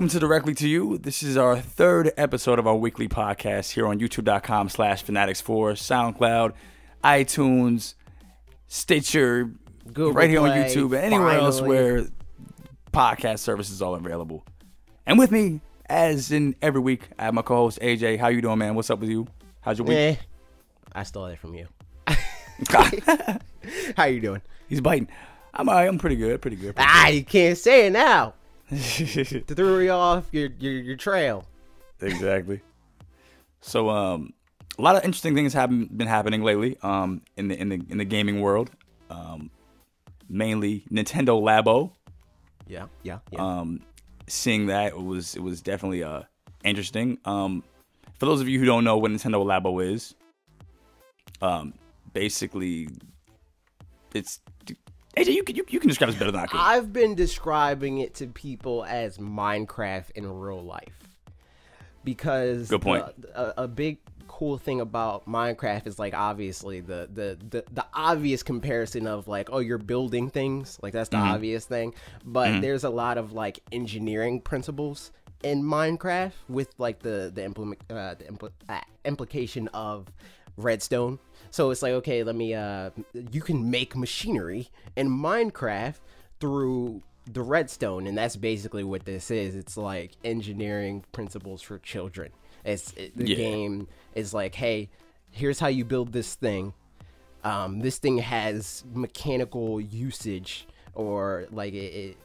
Welcome to Directly to You. This is our third episode of our weekly podcast here on youtube.com/fanatixfour, SoundCloud, iTunes, Stitcher, Google right here Play, on YouTube, and anywhere else where podcast services are available. And with me, as in every week, I have my co-host AJ. How you doing, man? What's up with you? How's your week? I stole that from you. How you doing? He's biting. I'm all right. I'm pretty good. Pretty good. You can't say it now. Threw you off your trail. Exactly. So a lot of interesting things have been happening lately in the gaming world. Mainly Nintendo Labo. Yeah. Seeing that it was definitely interesting. For those of you who don't know what Nintendo Labo is, basically it's AJ, you can describe it better than I can. I've been describing it to people as Minecraft in real life, because good point. A big cool thing about Minecraft is, like, obviously the obvious comparison of, like, oh, you're building things, like that's the obvious thing, but there's a lot of, like, engineering principles in Minecraft with, like, the implication of redstone. So it's like, okay, you can make machinery in Minecraft through the redstone, and that's basically what this is. It's like engineering principles for children. The game is like, hey, here's how you build this thing. This thing has mechanical usage, or like it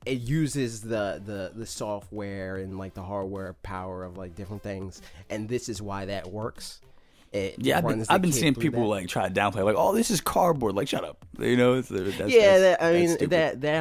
uses the software and, like, the hardware power of, like, different things, and this is why that works. I've been seeing people like try to downplay, like, oh, this is cardboard. Like, shut up. You know, that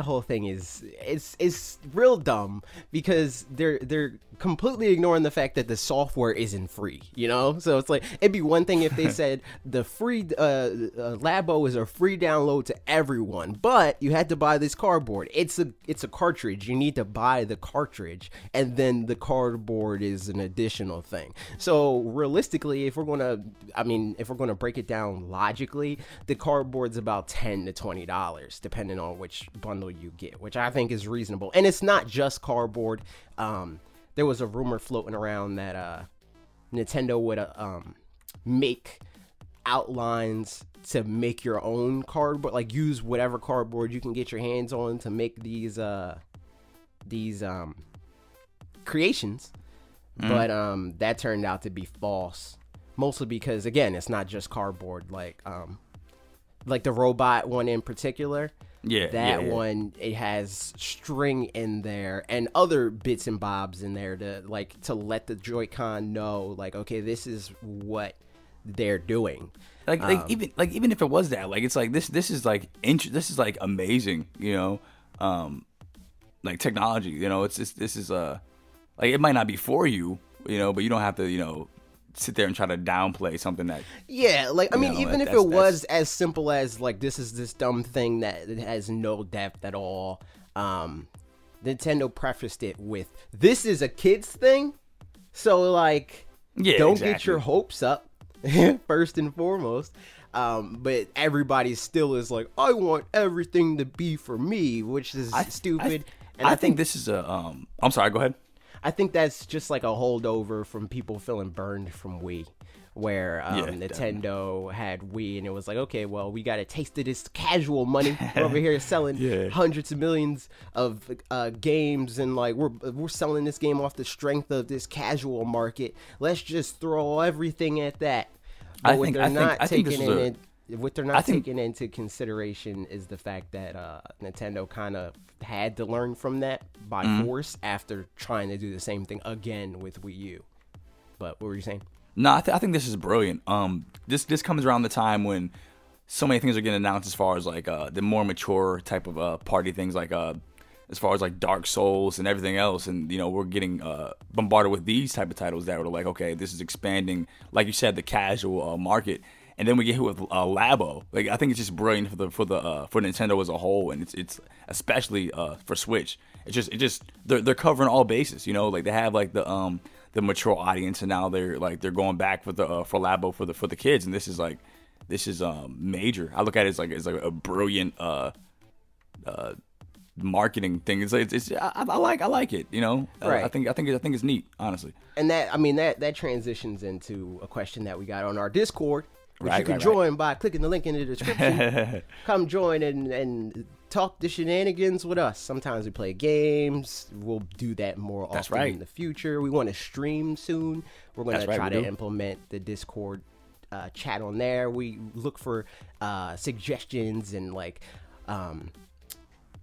whole thing is it's real dumb, because they're completely ignoring the fact that the software isn't free. You know, so it's like, it'd be one thing if they said the free Labo is a free download to everyone, but you had to buy this cardboard. It's a cartridge. You need to buy the cartridge, and then the cardboard is an additional thing. So realistically, if we're gonna break it down logically, the cardboard's about $10 to $20 depending on which bundle you get, which I think is reasonable. And it's not just cardboard. There was a rumor floating around that Nintendo would make outlines to make your own cardboard, like use whatever cardboard you can get your hands on to make these creations. But that turned out to be false. Mostly because, again, it's not just cardboard. Like the robot one in particular. That one, it has string in there and other bits and bobs in there to let the Joy-Con know, like, okay, this is what they're doing. Even if it was that, like, it's like this is like amazing, you know, like technology, you know. This is like, it might not be for you, you know, but you don't have to, you know, sit there and try to downplay something that even if it was as simple as, like, this is this dumb thing that it has no depth at all. Nintendo prefaced it with, this is a kid's thing, so, like, don't get your hopes up first and foremost. But everybody still is like, I want everything to be for me, which is stupid. I think this is a I'm sorry, go ahead. I think that's just like a holdover from people feeling burned from Wii, where Nintendo had Wii, and it was like, okay, well, we got a taste of this casual money. We're over here selling hundreds of millions of games, and, like, we're selling this game off the strength of this casual market. Let's just throw everything at that. But what they're not taking into consideration is the fact that Nintendo kind of had to learn from that by force after trying to do the same thing again with Wii U. But what were you saying? No, I think this is brilliant. This comes around the time when so many things are getting announced, as far as, like, the more mature type of party things, like as far as, like, Dark Souls and everything else, and, you know, we're getting bombarded with these type of titles that are like, okay, this is expanding, like you said, the casual market. And then we get hit with Labo. Like, I think it's just brilliant for Nintendo as a whole, and it's especially for Switch. They're covering all bases. You know, like, they have, like, the mature audience, and now they're going back for Labo for the kids, and this is major. I look at it as like a brilliant marketing thing. I like it. You know, Right. I think it's neat, honestly. And that transitions into a question that we got on our Discord, which Right, you can right. join by clicking the link in the description. Come join and talk the shenanigans with us. Sometimes we play games. We'll do that more That's often right. in the future. We want to stream soon. We're going That's to right, try we to do. implement the Discord chat on there. We look for suggestions and like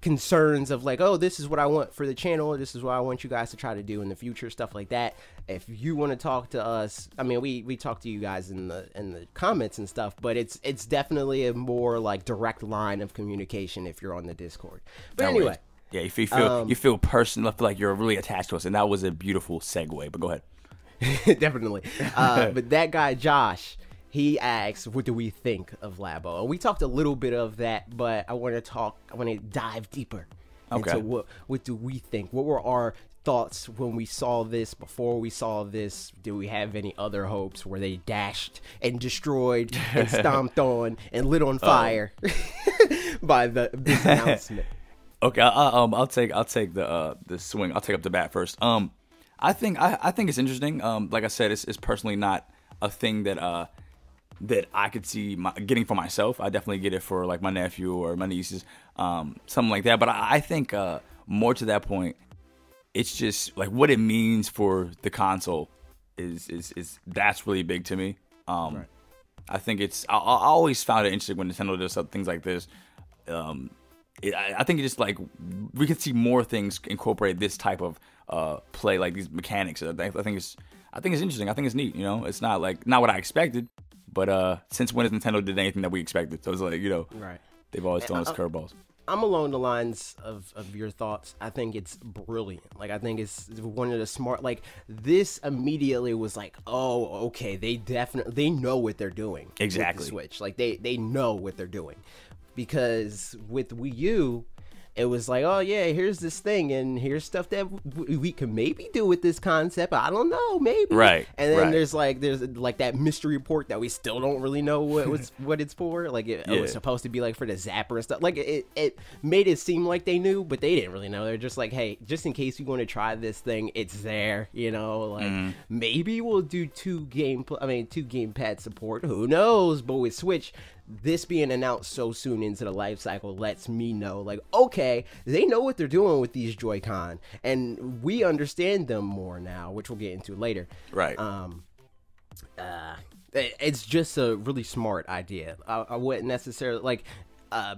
concerns of like, oh, this is what I want for the channel, this is what I want you guys to try to do in the future, stuff like that. If you want to talk to us, I mean, we talk to you guys in the comments and stuff, but it's definitely a more like direct line of communication if you're on the Discord. But anyway, yeah, if you feel personal, I feel like you're really attached to us, and that was a beautiful segue. But go ahead. definitely. But that guy Josh, he asks, what do we think of Labo? And we talked a little bit of that, but I want to dive deeper into what do we think? What were our thoughts when we saw this, before we saw this? Do we have any other hopes? Were they dashed and destroyed and stomped on and lit on fire by this announcement? Okay, I'll take the swing. I'll take up the bat first. I think it's interesting. Like I said, it's personally not a thing that I could see getting for myself. I definitely get it for like my nephew or my nieces, something like that. But I think more to that point, it's just like what it means for the console is that's really big to me. Right. I think I always found it interesting when Nintendo does things like this. I think it's just like we could see more things incorporate this type of play, like these mechanics. I think it's interesting. I think it's neat. You know, it's not what I expected, but since when has Nintendo did anything that we expected? So it's like, you know, Right. they've always thrown us curveballs. I'm along the lines of your thoughts. I think it's brilliant. Like, I think it's one of the smart, like, this immediately was like, oh, okay, they know what they're doing. Exactly. With the Switch. Like, they know what they're doing. Because with Wii U, it was like, oh yeah, here's this thing, and here's stuff that we could maybe do with this concept. I don't know, maybe. Right. And then right. there's like that mystery report that we still don't really know what it's for. Like it was supposed to be like for the zapper and stuff. Like it made it seem like they knew, but they didn't really know. They're just like, hey, just in case you want to try this thing, it's there. You know, like maybe we'll do two gamepad support. Who knows? But with Switch, this being announced so soon into the life cycle lets me know, like, okay, they know what they're doing with these Joy-Con, and we understand them more now, which we'll get into later. Right. It's just a really smart idea. I wouldn't necessarily, like,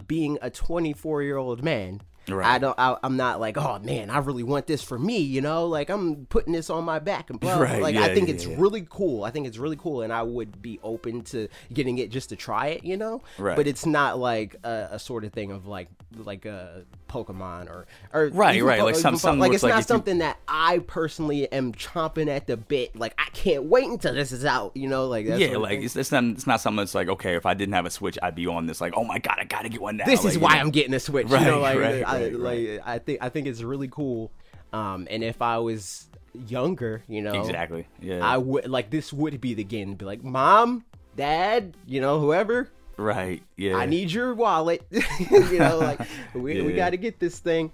being a 24-year-old man, Right. I'm not like, oh man, I really want this for me, you know, like I'm putting this on my back and blah. Right, Like yeah, I think yeah, it's yeah. really cool. I think it's really cool, and I would be open to getting it just to try it, you know. Right. But it's not like a sort of thing of like a Pokemon or Right, even right, like even something like looks it's like not if you- something that I personally am chomping at the bit. Like I can't wait until this is out, you know. Like that Yeah, sort of like thing. it's not something that's like, okay, if I didn't have a Switch, I'd be on this like, oh my god, I gotta get one now. This like, is you why know? I'm getting a Switch. Right, You know, like, right. I think it's really cool. And if I was younger, you know, Exactly. Yeah. I would like this would be the game to be like, Mom, Dad, you know, whoever, Right. Yeah. I need your wallet. You know, like we Yeah. got to get this thing.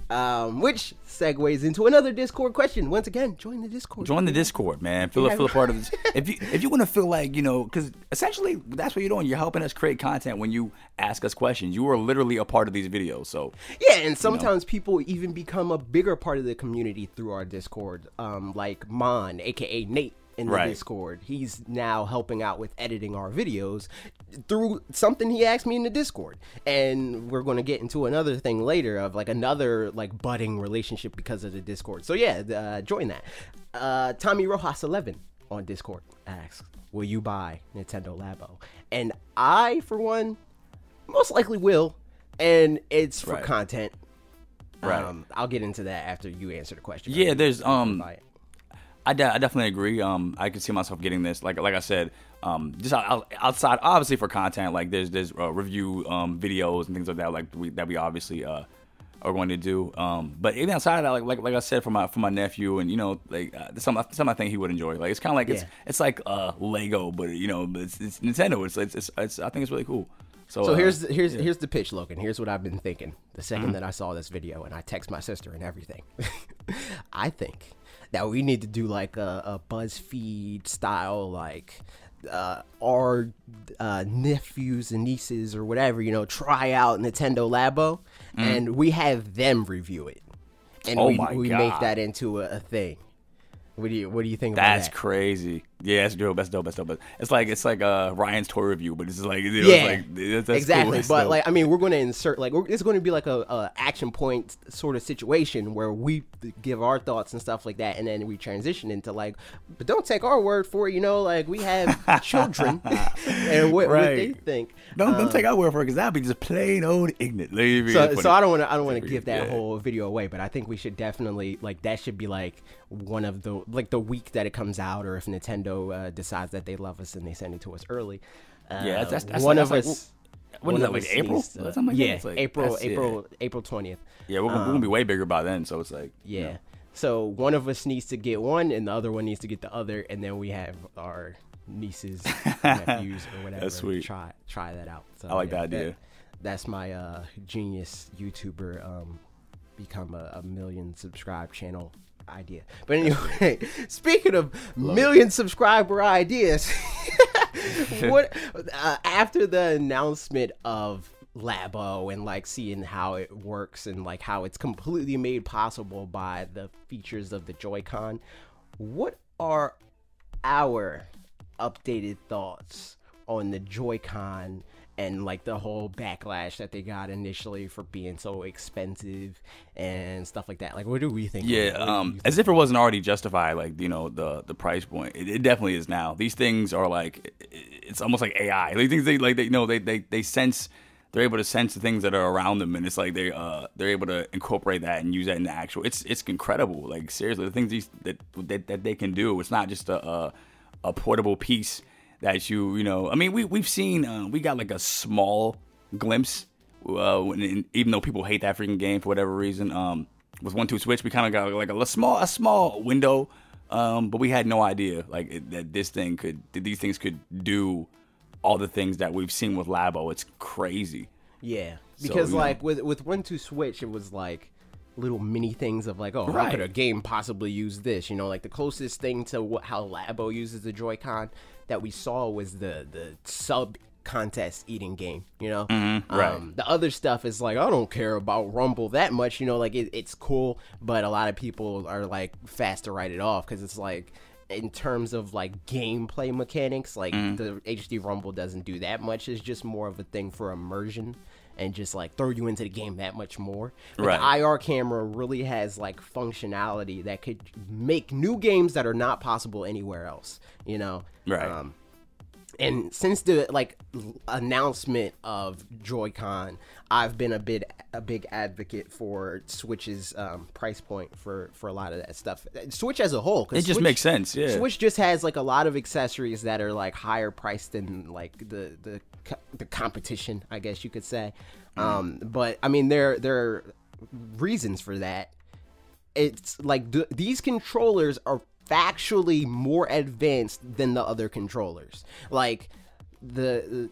Which segues into another Discord question. Once again, join the Discord. Join the Discord, man. Feel a part of this. If you want to feel like, you know, because essentially that's what you're doing. You're helping us create content when you ask us questions. You are literally a part of these videos. So Yeah, and sometimes people even become a bigger part of the community through our Discord. Like Mon, aka Nate, in the Right. Discord. He's now helping out with editing our videos through something he asked me in the Discord. And we're going to get into another thing later of like another like budding relationship because of the Discord. So yeah, join that. Tommy Rojas 11 on Discord asks, will you buy Nintendo Labo? And I, for one, most likely will. And it's for Right. content. Right. I'll get into that after you answer the question. Yeah, there's Buy it. I definitely agree. I could see myself getting this. Like I said, just outside, obviously for content. Like there's review videos and things like that. Like we obviously are going to do. But even outside of that, like I said, for my nephew, and you know, like something I think he would enjoy. Like it's kind of like it's like Lego, but you know, but it's Nintendo. It's I think it's really cool. So here's the pitch, Logan. Here's what I've been thinking the second that I saw this video, and I text my sister and everything. I think that we need to do like a BuzzFeed style, like our nephews and nieces or whatever, try out Nintendo Labo, and we have them review it, and we make that into a thing. What do you think about that? That's crazy. Yeah, that's dope. That's dope. It's like Ryan's toy review, but it's just like that's exactly. Cool. But like, I mean, we're going to insert it's going to be like a action point sort of situation where we give our thoughts and stuff like that, and then we transition into like, but don't take our word for it. Like we have children and what they think. Don't take our word for it, because that'd be just plain old ignorant. So I don't want to give that whole video away, but I think we should definitely that should be like one of the the week that it comes out, or if Nintendo decides that they love us and they send it to us early. That's one of us. When is that, like April? April 20th. Yeah, we're gonna be way bigger by then, so it's like So one of us needs to get one, and the other one needs to get the other, and then we have our nieces, nephews, or whatever. That's sweet. Try that out. So, I like that idea. That's my genius YouTuber become a million subscribe channel idea. But anyway, speaking of million subscriber ideas, what after the announcement of Labo and like seeing how it works and like how it's completely made possible by the features of the Joy-Con, what are our updated thoughts on the Joy-Con and like the whole backlash that they got initially for being so expensive and stuff like that? Like, what do we think? As if it wasn't already justified, like, the price point. It definitely is now. These things are like, it's almost like AI. Like, things they sense. They're able to sense the things that are around them, and it's like they're able to incorporate that and use that in the actual. It's incredible. Like, seriously, the things that they can do. It's not just a portable piece that I mean, we've seen, we got like a small glimpse, even though people hate that freaking game for whatever reason, with 1-2 Switch, we kind of got like a small window, but we had no idea that these things could do all the things that we've seen with Labo. It's crazy. Yeah, because with 1-2 Switch, it was like little mini things of like, how could a game possibly use this? Like the closest thing to how Labo uses the Joy-Con that we saw was the sub contest eating game. The other stuff is like, I don't care about Rumble that much. Like it's cool, but a lot of people are like fast to write it off because it's like, in terms of like gameplay mechanics, like the HD Rumble doesn't do that much. It's just more of a thing for immersion and just like throw you into the game that much more. But the IR camera really has like functionality that could make new games that are not possible anywhere else, and since the announcement of Joy-Con, I've been a big advocate for Switch's price point for a lot of that stuff. Switch as a whole, it just makes sense. Yeah, Switch just has like a lot of accessories that are like higher priced than like the competition, I guess you could say. But I mean, there are reasons for that. It's like these controllers are factually more advanced than the other controllers. Like the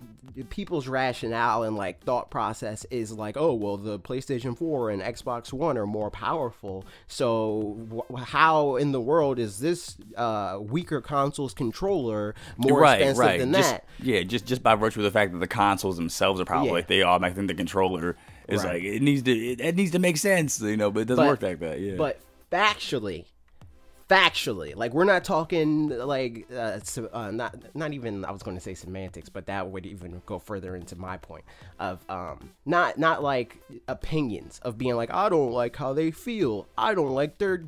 people's rationale and like thought process is like, oh well, the PlayStation 4 and Xbox One are more powerful, so how in the world is this weaker console's controller more expensive than that? Just by virtue of the fact that the consoles themselves are powerful, like they are. I think the controller is like it needs to make sense, but it doesn't work like that. Yeah, but factually, like we're not talking like not even, I was going to say semantics, but that would even go further into my point of not like opinions of being like, I don't like how they feel, I don't like their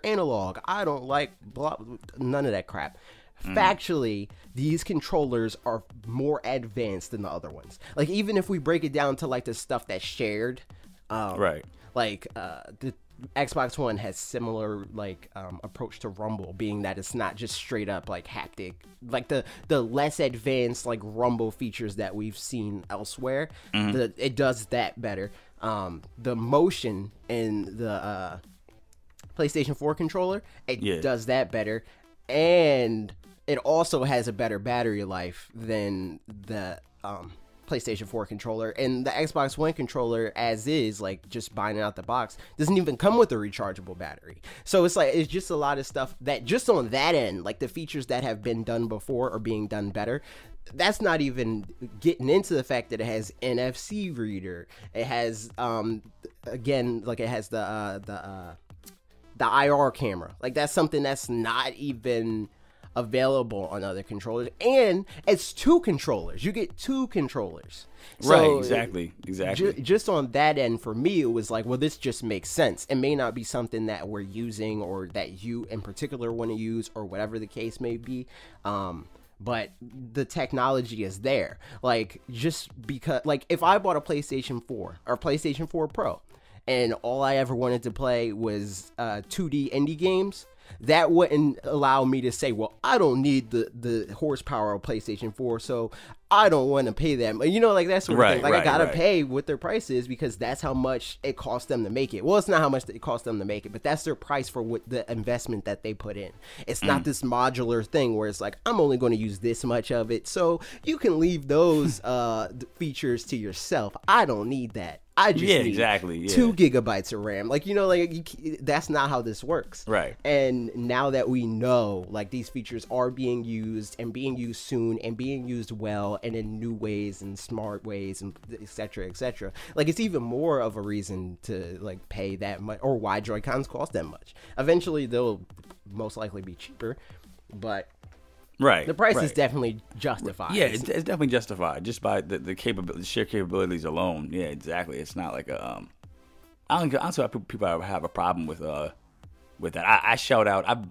analog, I don't like blah, none of that crap. Factually, these controllers are more advanced than the other ones. Like even if we break it down to like the stuff that's shared, like the Xbox One has similar approach to Rumble, being that it's not just straight up like haptic, like the less advanced like Rumble features that we've seen elsewhere. It does that better. The motion in the PlayStation 4 controller, it does that better, and it also has a better battery life than the PlayStation 4 controller, and the Xbox One controller as is, like just buying it out the box, doesn't even come with a rechargeable battery. So it's like, it's just a lot of stuff that just on that end, like the features that have been done before are being done better. That's not even getting into the fact that it has NFC reader. It has again, like it has the IR camera. Like that's something that's not even available on other controllers, and it's 2 controllers. You get 2 controllers. So right, exactly. Just on that end, for me, it was like, well, this just makes sense. It may not be something that we're using or that you in particular want to use or whatever the case may be, but the technology is there. Like, just because, like, if I bought a PlayStation 4 or PlayStation 4 Pro and all I ever wanted to play was 2D indie games, that wouldn't allow me to say, well, I don't need the horsepower of PlayStation 4, so I don't want to pay that. You know, like that sort of thing. Like, I gotta pay what their price is because that's how much it costs them to make it. Well, it's not how much it costs them to make it, but that's their price for what the investment that they put in. It's not this modular thing where it's like, I'm only going to use this much of it, so you can leave those features to yourself. I don't need that. I just need 2 gigabytes of RAM. Like, you know, like that's not how this works. Right. And now that we know, like, these features are being used and being used soon and being used well and in new ways and smart ways and et cetera, like, it's even more of a reason to, like, pay that much, or why Joy-Cons cost that much. Eventually, they'll most likely be cheaper, but the price is definitely justified. Yeah, it's definitely justified just by the sheer capabilities alone. Yeah, exactly. It's not like a I don't see why people have a problem with that. I shout out. I've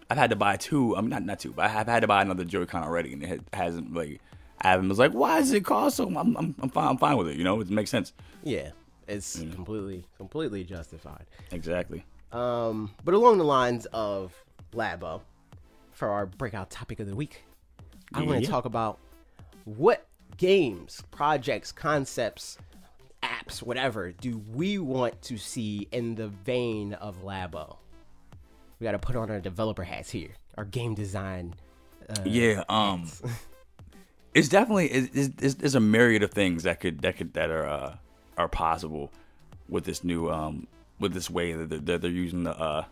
had to buy 2. I mean, not 2, but I've had to buy another Joy-Con already, and it hasn't like. Adam was like, "Why does it cost so?" I'm fine with it. You know, it makes sense. Yeah, it's completely justified. Exactly. But along the lines of Labo, for our breakout topic of the week, I want to talk about what games, projects, concepts, apps, whatever, do we want to see in the vein of Labo? We got to put on our developer hats here, our game design. Hats. It's definitely there's a myriad of things that are possible with this new with this way that they're using the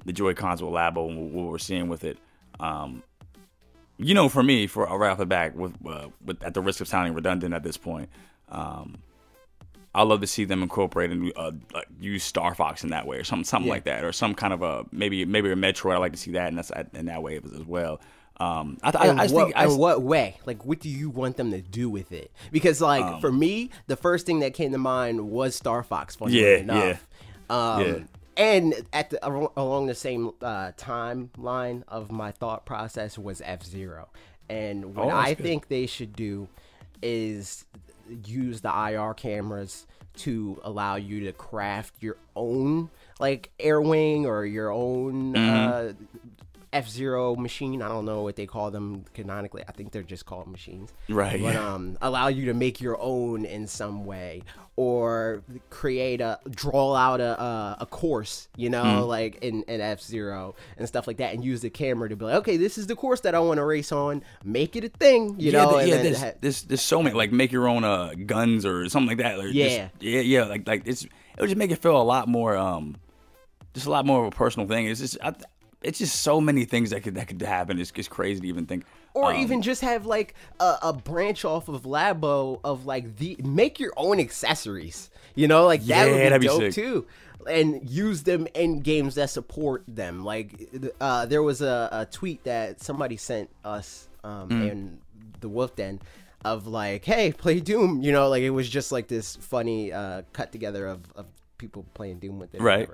Joy-Cons with Labo and what we're seeing with it. You know, for me, right off the bat, with at the risk of sounding redundant at this point, I'd love to see them incorporate and use Star Fox in that way, or something like that, or some kind of a maybe a Metroid. I'd like to see that in that way as well. In what way? Like, what do you want them to do with it? Because, like, for me, the first thing that came to mind was Star Fox. Funny enough. And along the same timeline of my thought process was F-Zero. And what I think they should do is use the IR cameras to allow you to craft your own, like, air wing or your own F-Zero machine. I don't know what they call them canonically. I think they're just called machines. Right. But allow you to make your own in some way, or draw out a course, you know, like in F-Zero and stuff like that, and use the camera to be like, okay, this is the course that I want to race on. Make it a thing, you know. There's so many, like, make your own guns or something like that. Or like it would just make it feel a lot more just a lot more of a personal thing. It's just so many things that could happen. It's just crazy to even think. Or even just have, like, a branch off of Labo of, like, make your own accessories. You know, like, that would be dope too. And use them in games that support them. Like, there was a tweet that somebody sent us in the Wulff Den of, like, hey, play Doom. You know, like, it was just like this funny cut together of people playing Doom with it. Right.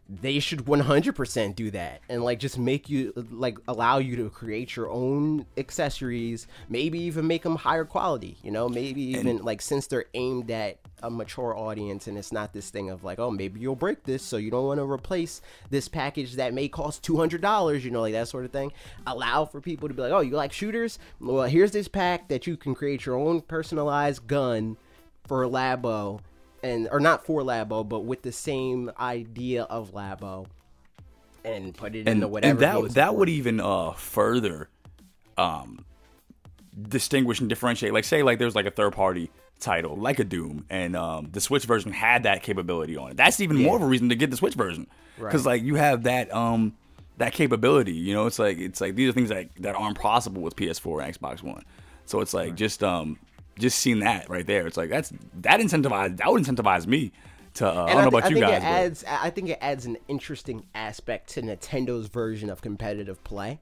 They should 100% do that, and, like, just make you, like, allow you to create your own accessories, maybe even make them higher quality, you know, maybe even, like, since they're aimed at a mature audience, and it's not this thing of, like, oh, maybe you'll break this, so you don't want to replace this package that may cost $200, you know, like, that sort of thing. Allow for people to be like, oh, you like shooters? Well, here's this pack that you can create your own personalized gun for Labo. Or not for Labo, but with the same idea of Labo, and put it into whatever. And that would even further distinguish and differentiate. Like say like there's like a third party title like a Doom, and the Switch version had that capability on it. That's even more of a reason to get the Switch version, because like you have that that capability. You know, it's like these are things that aren't possible with PS4 and Xbox One. So it's like just seeing that right there, it's like that would incentivize me to I don't know about you guys. I think it adds an interesting aspect to Nintendo's version of competitive play.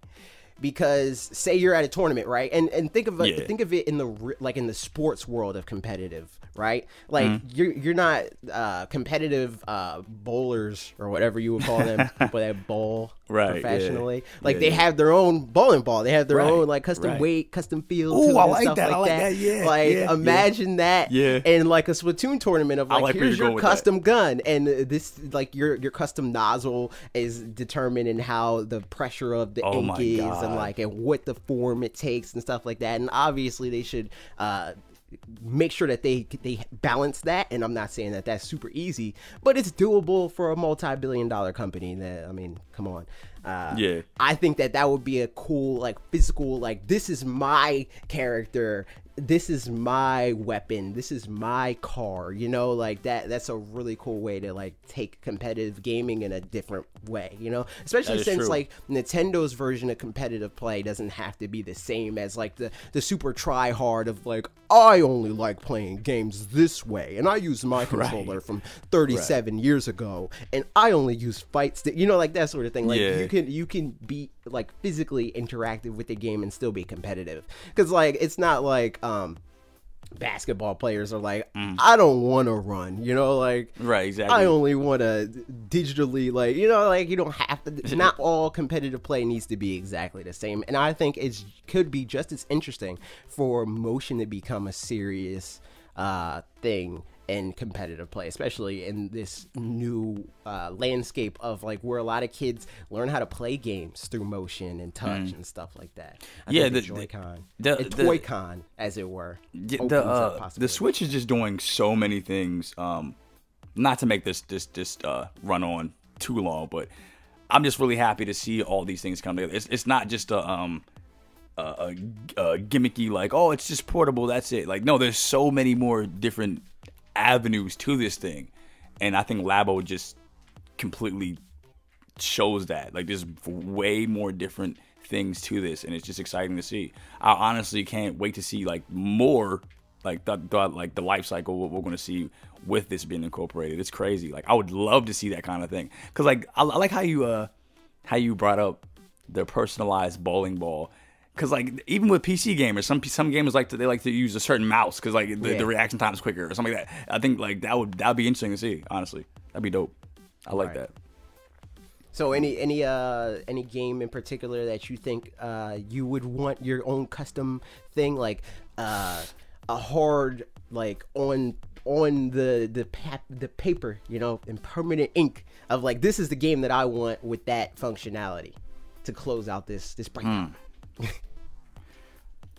Because say you're at a tournament, right, and think of it in the sports world of competitive, right? Like you're not competitive bowlers or whatever you would call them, but they bowl professionally. Like they have their own bowling ball, they have their own like custom weight, custom field. Oh, I like stuff that. Like I like that. Yeah. Like imagine that in like a Splatoon tournament of like here's your custom gun, and this like your custom nozzle is determining how the pressure of the ink is. And like and what the form it takes and stuff like that, and obviously they should make sure that they balance that. And I'm not saying that that's super easy, but it's doable for a multi-billion-dollar company. That, I mean, come on. I think that would be a cool like physical, like this is my character, this is my weapon, this is my car, you know, like that's a really cool way to like take competitive gaming in a different way, you know, especially since like Nintendo's version of competitive play doesn't have to be the same as like the super try hard of like I only like playing games this way and I use my controller from 37 years ago and I only use fights, you know, like that sort of thing. Like you can be like physically interactive with the game and still be competitive, because like it's not like basketball players are like I don't want to run, you know, like I only want to digitally, like, you know, like you don't have to. Not all competitive play needs to be exactly the same, and I think it could be just as interesting for motion to become a serious thing in competitive play, especially in this new landscape of like where a lot of kids learn how to play games through motion and touch and stuff like that. I think the Joy-Con, Toy-Con, as it were, the Switch is just doing so many things. Not to make this run on too long, but I'm just really happy to see all these things come together. It's not just a gimmicky like, oh, it's just portable, that's it. Like, no, there's so many more different avenues to this thing, and I think Labo just completely shows that. Like, there's way more different things to this, and it's just exciting to see. I honestly can't wait to see like more, like the life cycle, what we're going to see with this being incorporated. It's crazy. Like, I would love to see that kind of thing, because like I like how you brought up the personalized bowling ball. Because like even with PC gamers, some gamers like to use a certain mouse because like the reaction time is quicker or something like that. I think like that'd be interesting to see. Honestly, that'd be dope. I like that. So any game in particular that you think you would want your own custom thing, like a hard like on the paper, you know, in permanent ink of like this is the game that I want with that functionality to close out this breakdown.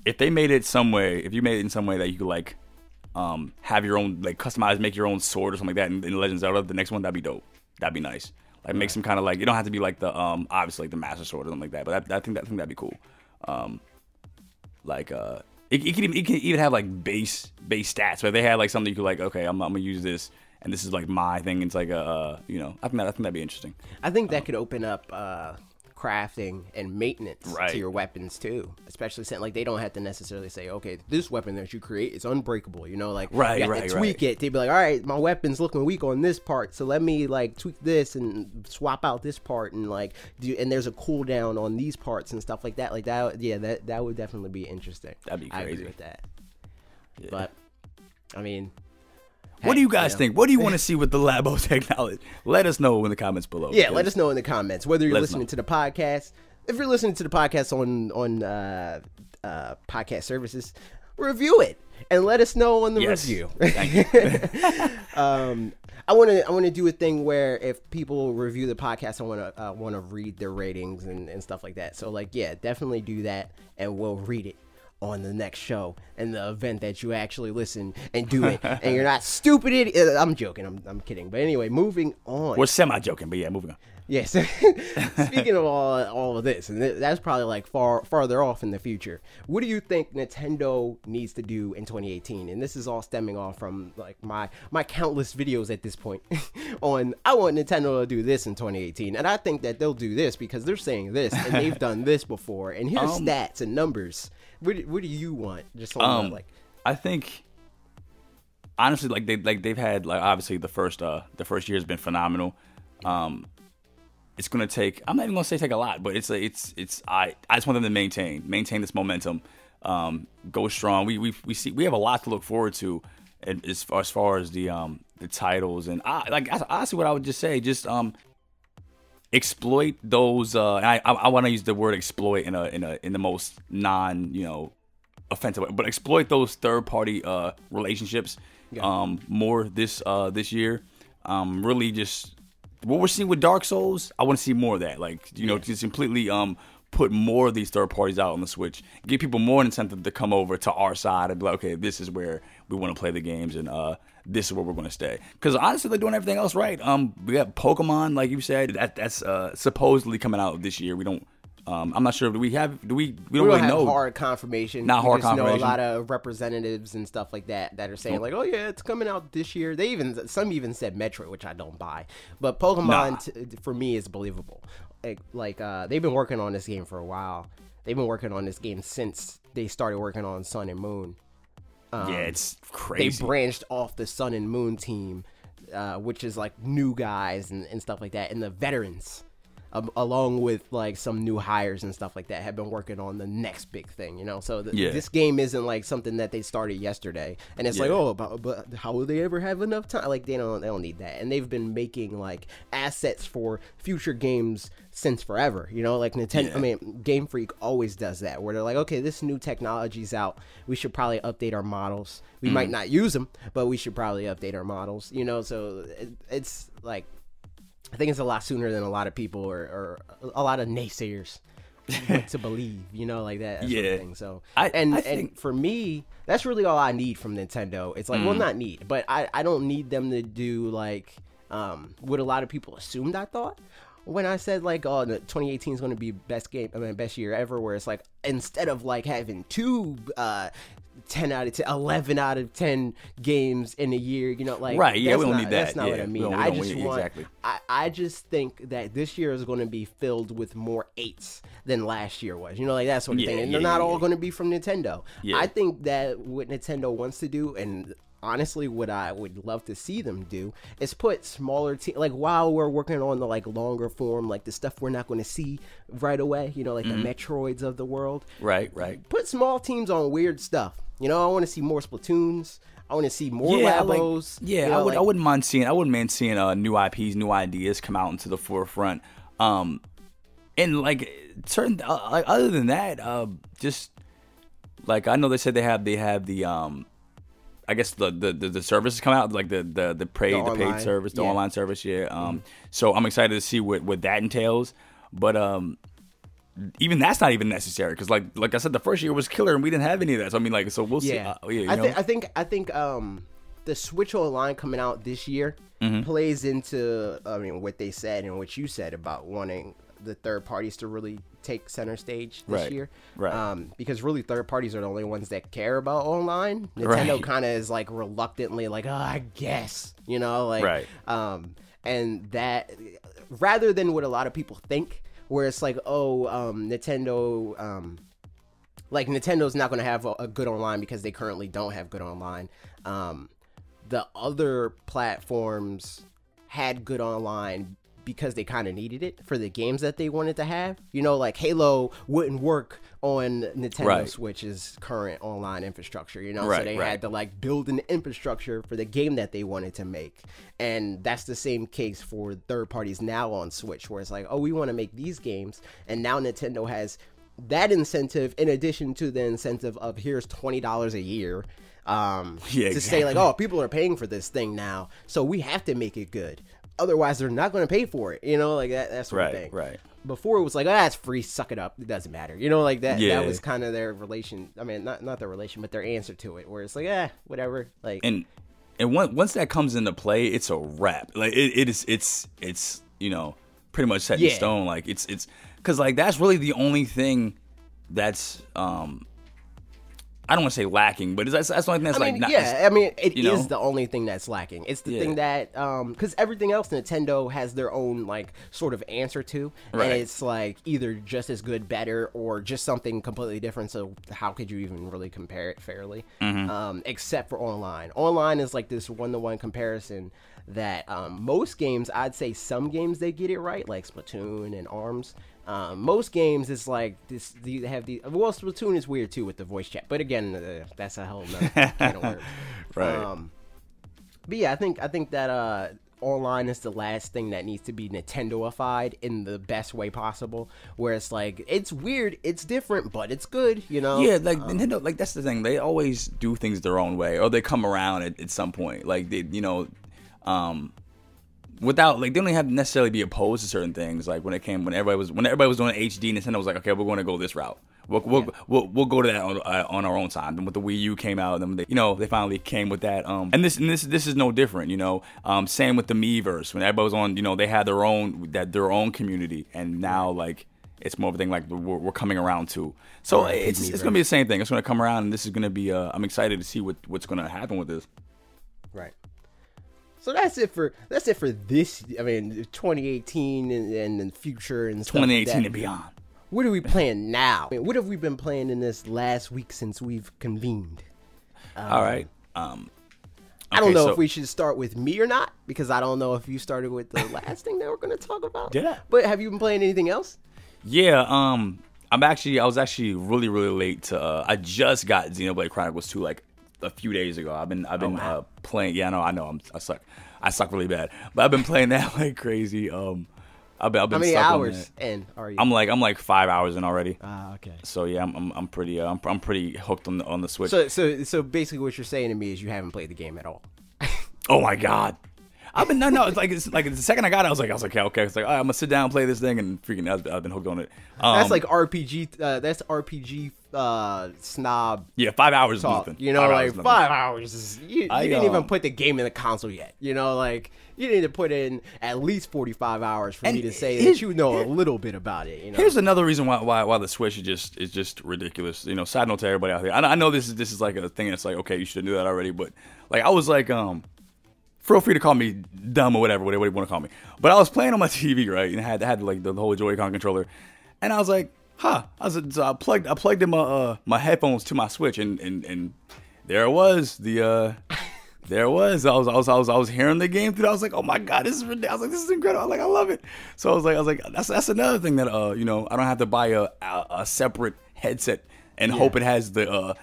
If they made it some way, if you made it in some way that you could like have your own, like customize, make your own sword or something like that in Legend of Zelda, the next one, that'd be dope. That'd be nice. Like make some kind of like, you don't have to be like the obviously like the Master Sword or something like that, but I think that'd be cool. It can even have like base stats, but if they had like something you could like, okay, I'm gonna use this and this is like my thing. It's like you know, I think that'd be interesting. I think that could open up crafting and maintenance to your weapons too, especially since like they don't have to necessarily say, okay, this weapon that you create is unbreakable, you know, like you have to tweak it. They'd be like, all right, my weapon's looking weak on this part, so let me like tweak this and swap out this part and like do, and there's a cooldown on these parts and stuff like that. Like that, that would definitely be interesting. That'd be crazy. I agree with that. But I mean, what do you guys think? What do you want to see with the Labo technology? Let us know in the comments below. Yeah, let us know in the comments, whether you're listening to the podcast. If you're listening to the podcast on podcast services, review it and let us know on the review. Thank you. I want to do a thing where if people review the podcast, I want to read their ratings and stuff like that. So like, yeah, definitely do that and we'll read it on the next show and the event that you actually listen and do it, and you're not stupid. I'm joking. I'm kidding. But anyway, moving on. We're semi-joking, but yeah, moving on. Yes. Speaking of all of this, and that's probably like farther off in the future. What do you think Nintendo needs to do in 2018? And this is all stemming off from like my countless videos at this point on I want Nintendo to do this in 2018, and I think that they'll do this because they're saying this and they've done this before. And here's stats and numbers. What do you want? Just like I think. Honestly, they've had like obviously the first year has been phenomenal. It's gonna take. I'm not even gonna say take a lot, but I just want them to maintain this momentum, go strong. We have a lot to look forward to, as far as the titles and honestly what I would just say exploit those. And I want to use the word exploit in the most non offensive way, but exploit those third party relationships more this year. Really just. What we're seeing with Dark Souls, I want to see more of that. Like, just completely put more of these third parties out on the Switch. Give people more incentive to come over to our side and be like, okay, this is where we want to play the games, and this is where we're going to stay. Because honestly, they're doing everything else right. We got Pokemon, like you said, that's supposedly coming out this year. We don't. I'm not sure. We don't really know. Hard confirmation. Not hard confirmation. Know a lot of representatives and stuff like that are saying like, oh yeah, it's coming out this year. Some even said Metro, which I don't buy. But Pokemon for me is believable. Like they've been working on this game for a while. They've been working on this game since they started working on Sun and Moon. Yeah, it's crazy. They branched off the Sun and Moon team, which is like new guys and stuff like that, and the veterans. Along with like some new hires and stuff like that, have been working on the next big thing, So this game isn't like something that they started yesterday, and it's like, oh, but how will they ever have enough time? Like they don't need that, and they've been making like assets for future games since forever, Like Nintendo, I mean, Game Freak always does that, where they're like, okay, this new technology's out, we should probably update our models. We might not use them, but we should probably update our models, So it's like. I think it's a lot sooner than a lot of people or a lot of naysayers want to believe, like that sort of thing. So, I think, and for me, that's really all I need from Nintendo. It's like, well, not need, but I don't need them to do like what a lot of people assumed I thought when I said like, oh, 2018 is going to be best year ever, where it's like, instead of like having two 10 out of 10, 11 out of 10 games in a year, like right. Yeah, we don't need that. That's not what I mean. I just want. Exactly. I just think that this year is going to be filled with more 8s than last year was. Like that sort of thing. And they're not all going to be from Nintendo. Yeah. I think that what Nintendo wants to do, and honestly, what I would love to see them do is put smaller teams, like while we're working on the like longer form, like the stuff we're not going to see right away, like the Metroids of the world. Right. Put small teams on weird stuff. I want to see more Splatoons. I want to see more Labos. I wouldn't mind seeing new IPs, new ideas come out into the forefront. And like certain, like other than that, just like I know they said they have the I guess the services come out, like the paid service, the online service. So I'm excited to see what that entails. But even that's not even necessary, because like I said, the first year was killer and we didn't have any of that. So I mean, like, so we'll see. I think the Switch Online coming out this year plays into what they said and what you said about wanting the third parties to really take center stage this year. Right. Because really third parties are the only ones that care about online. Nintendo kind of is like reluctantly like, oh, I guess, and that rather than what a lot of people think, where it's like, Nintendo, Nintendo's not going to have a good online because they currently don't have good online. The other platforms had good online because they kind of needed it for the games that they wanted to have. Like Halo wouldn't work on Nintendo Switch's current online infrastructure, so they had to like build an infrastructure for the game that they wanted to make. And that's the same case for third parties now on Switch, where it's like, oh, we want to make these games, and now Nintendo has that incentive in addition to the incentive of here's $20 a year to say like, oh, people are paying for this thing now, so we have to make it good. otherwise they're not going to pay for it, you know, like that sort of thing. Right. Before it was like, it's free, suck it up, it doesn't matter, you know, like that. Yeah. That was kind of their relation. I mean, not their relation, but their answer to it, where it's like, whatever. Like, and once that comes into play, it's a wrap. Like it's you know, pretty much set in stone. Like it's because like that's really the only thing that's I don't want to say lacking, but that's the only thing that's it is the only thing that's lacking. It's the thing that because everything else Nintendo has their own like sort of answer to, and it's like either just as good, better, or just something completely different. So how could you even really compare it fairly? Except for online. Online is like this one-to-one comparison that most games, I'd say some games they get it right, like Splatoon and ARMS. Most games it's like this. They have the Splatoon is weird too with the voice chat, but again, that's a whole nother can of worms. Right. But yeah, I think that online is the last thing that needs to be Nintendo-ified in the best way possible. Where it's like it's weird, it's different, but it's good, you know. Yeah, like Nintendo, like that's the thing. They always do things their own way, or they come around at some point. Like they, you know. Without like they don't have to necessarily be opposed to certain things. Like when everybody was doing HD, Nintendo was like, okay, we're going to go this route. We'll go to that on our own time. Then with the Wii U came out, and they finally came with that. And this is no different. You know, same with the Miiverse. When everybody was on, they had their own community, and now like it's more of a thing like we're coming around to. So it's gonna be the same thing. It's gonna come around, and this is gonna be. I'm excited to see what's gonna happen with this. Right. So that's it for this. I mean, 2018 and the future and stuff 2018 like and beyond. What are we playing now? I mean, what have we been playing in this last week since we've convened? All right. I don't know if we should start with me or not, because I don't know if you started with the last thing that we're going to talk about. Did I? But have you been playing anything else? Yeah. I was actually really late to. I just got Xenoblade Chronicles 2 like a few days ago. I've been playing. Yeah, I know. I suck really bad. But I've been playing that like crazy. I've been How many stuck hours in are you? I'm like 5 hours in already. Okay. So yeah, I'm pretty hooked on the Switch. So basically, what you're saying to me is you haven't played the game at all. Oh my God. No. It's like the second I got it, I was like, okay. It's like, all right, I'm gonna sit down and play this thing, and freaking, I've been hooked on it. That's like RPG. That's RPG snob. Yeah, 5 hours talk. is nothing. You know, like 5 hours. You didn't even put the game in the console yet. You know, like you need to put in at least 45 hours for me to say that you know a little bit about it. You know? Here's another reason why the Switch is just ridiculous. You know, side note to everybody out there. I know this is like a thing that's like, okay, you should have knew that already, but like I was like feel free to call me dumb or whatever you want to call me. But I was playing on my TV, right, and I had like the whole Joy-Con controller, and I was like, so I plugged in my headphones to my Switch, and there it was. There it was. I was hearing the game through. I was like, oh my God, this is ridiculous. I was like, this is incredible. I love it. So I was like, that's another thing that I don't have to buy a separate headset and hope it has the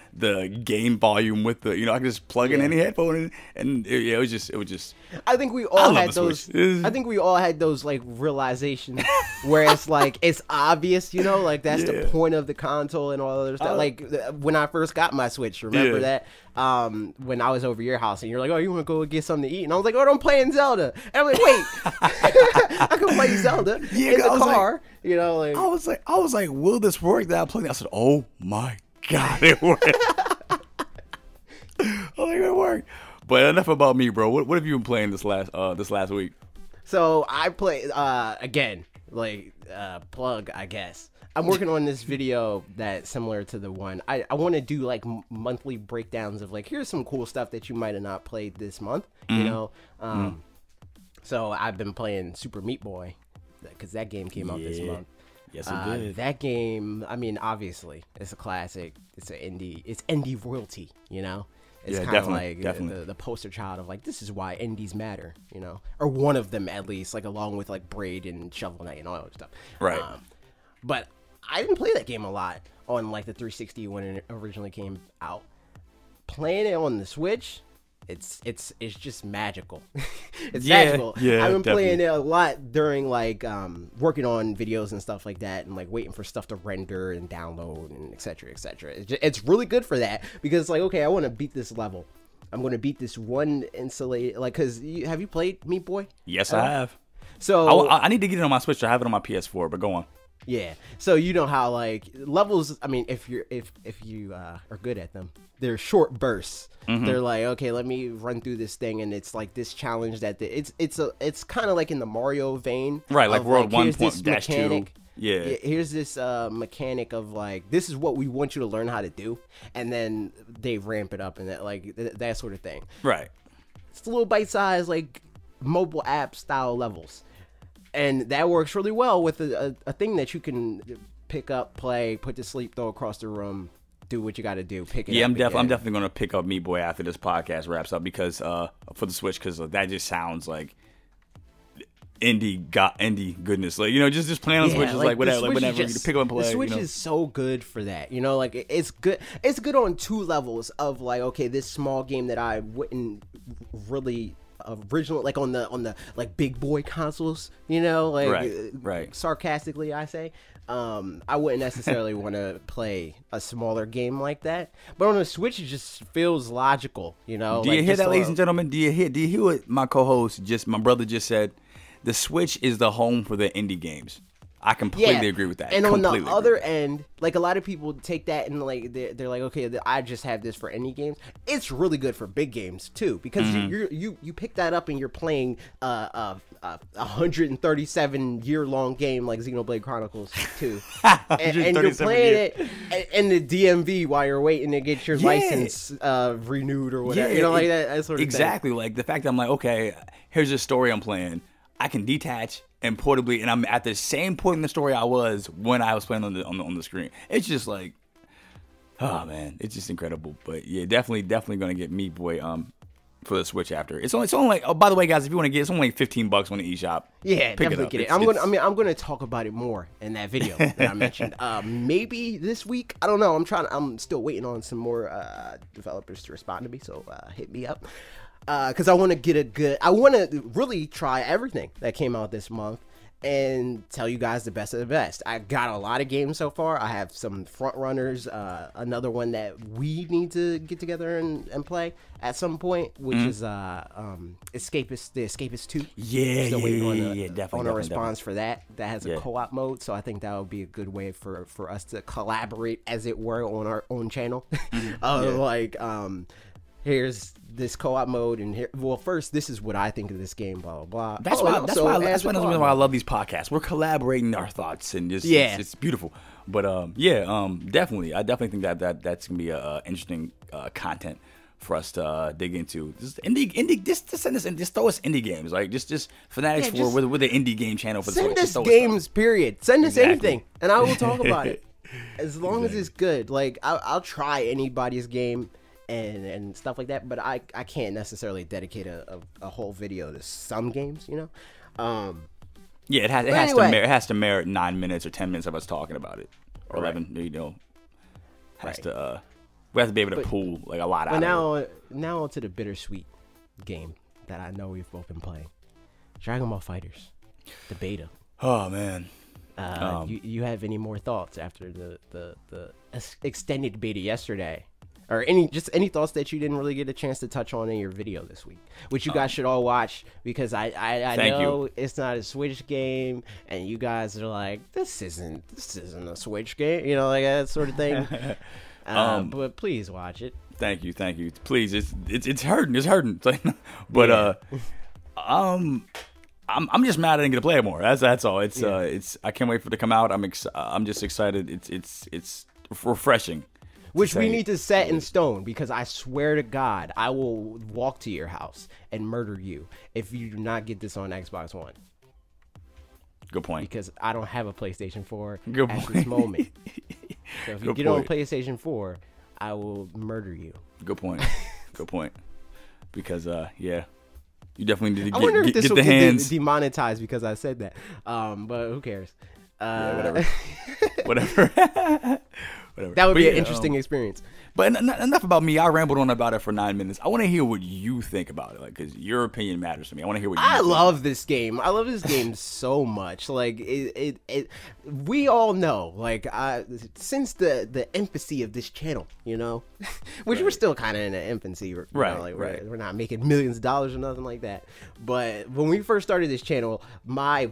game volume with the, I can just plug in any headphone and it was just. I think we all had those. I think we all had those like realizations where it's like it's obvious, like that's the point of the console and all other stuff. Like when I first got my Switch, remember that when I was over your house and you're like, oh, you want to go get something to eat? And I was like, oh, I'm playing Zelda. And I'm like, wait, I can play Zelda in the car. Like, I was like, will this work? That I plugged in. I said, oh my God, it worked. It worked. But enough about me, bro. What have you been playing this last week? So I play again, plug, I guess. I'm working on this video that's similar to the one. I want to do like monthly breakdowns of like, here's some cool stuff that you might have not played this month, So I've been playing Super Meat Boy because that game came out this month. Yes, it did. That game, I mean, obviously, it's a classic. It's indie royalty, It's kind of like the poster child of like, this is why indies matter, or one of them at least, like along with like Braid and Shovel Knight and all that stuff. Right. But I didn't play that game a lot on like the 360 when it originally came out. Playing it on the Switch, it's just magical. It's magical. Yeah, I've been playing it a lot during like working on videos and stuff like that, and like waiting for stuff to render and download and etc. It's really good for that because it's like, okay, I want to beat this level. I'm gonna beat this one insulated, like, cause have you played Meat Boy? Yes, I have. So I need to get it on my Switch. I have it on my PS4, but go on. Yeah, so you know how like levels. I mean, if you are good at them, they're short bursts. They're like, okay, let me run through this thing, and it's like this challenge that it's kind of like in the Mario vein, right? Like World 1.-2. Yeah, here's this mechanic of like, this is what we want you to learn how to do, and then they ramp it up and that like that sort of thing. Right. It's a little bite size like mobile app style levels. And that works really well with a thing that you can pick up, play, put to sleep, throw across the room, do what you got to do. Pick it up. I'm definitely going to pick up Meat Boy after this podcast wraps up because for the Switch, because that just sounds like indie goodness. Like, you know, just playing on the Switch is like whatever, like whenever you pick up and play. The Switch is so good for that. You know, like it's good. It's good on two levels of like, okay, this small game that I wouldn't really original, like on the like big boy consoles, you know, like right. Sarcastically I say, I wouldn't necessarily want to play a smaller game like that, but on the Switch it just feels logical, you know. Do you hear that, ladies and gentlemen? Do you hear what my co-host my brother just said? The Switch is the home for the indie games. I completely agree with that. And on the other end, like a lot of people take that and like they're like, okay, I just have this for indie games. It's really good for big games too, because you pick that up and you're playing a 137-year-long game like Xenoblade Chronicles 2, and you're playing it in the DMV while you're waiting to get your license renewed or whatever. You know, like that sort of exactly thing. Like the fact that I'm like, okay, here's a story I'm playing. I can detach and portably, and I'm at the same point in the story I was when I was playing on the screen. It's just like, oh man, it's just incredible. But yeah, definitely gonna get Meat Boy for the Switch after. It's only like, oh, by the way, guys, if you want to get, it's only like $15 on the eShop. Yeah, definitely get it. I'm gonna talk about it more in that video that I mentioned. Maybe this week. I don't know. I'm still waiting on some more developers to respond to me. So hit me up. Because I want to I want to really try everything that came out this month and tell you guys the best of the best. I got a lot of games so far. I have some front runners. Another one that we need to get together and play at some point, which is the Escapist 2. Yeah, still waiting definitely on a response for that. That has a co-op mode, so I think that would be a good way for us to collaborate, as it were, on our own channel. Here's this co-op mode, and here. Well, first, this is what I think of this game. Blah blah blah. That's why I love these podcasts. We're collaborating our thoughts, and just it's beautiful. But definitely, I definitely think that's gonna be a interesting content for us to dig into. Just indie, just send us, just throw us indie games, like just fanatixfour. We're the indie game channel for the Switch. Send us games, period. Send us anything, and I will talk about it as long as it's good. Like I'll try anybody's game. And stuff like that, but I can't necessarily dedicate a whole video to some games, you know. It has to merit 9 minutes or 10 minutes of us talking about it, or 11. You know, we have to be able to pull like a lot out of it. Now to the bittersweet game that I know we've both been playing, Dragon Ball FighterZ, the beta. Oh man. You have any more thoughts after the extended beta yesterday? Or any thoughts that you didn't really get a chance to touch on in your video this week, which you guys should all watch, because I know it's not a Switch game, and you guys are like, this isn't a Switch game, you know, like that sort of thing. But please watch it. Thank you. Please, it's hurting. But I'm just mad I didn't get to play it more. That's all. It's I can't wait for it to come out. I'm just excited. It's refreshing. Which we need to set in stone, because I swear to God, I will walk to your house and murder you if you do not get this on Xbox One. Good point. Because I don't have a PlayStation 4 at this moment. So if you get on PlayStation 4, I will murder you. Good point. Because, you definitely need to I wonder if this get will the hands demonetized because I said that. But who cares? Yeah, whatever. Whatever. Whatever. That would be yeah, an interesting experience. But enough about me. I rambled on about it for 9 minutes. I want to hear what you think about it, like, because your opinion matters to me. I want to hear what you think. I love this game. I love this game so much. Like we all know, like, since the infancy of this channel, you know, which we're still kind of in the infancy, you know, like we're not making millions of dollars or nothing like that. But when we first started this channel, my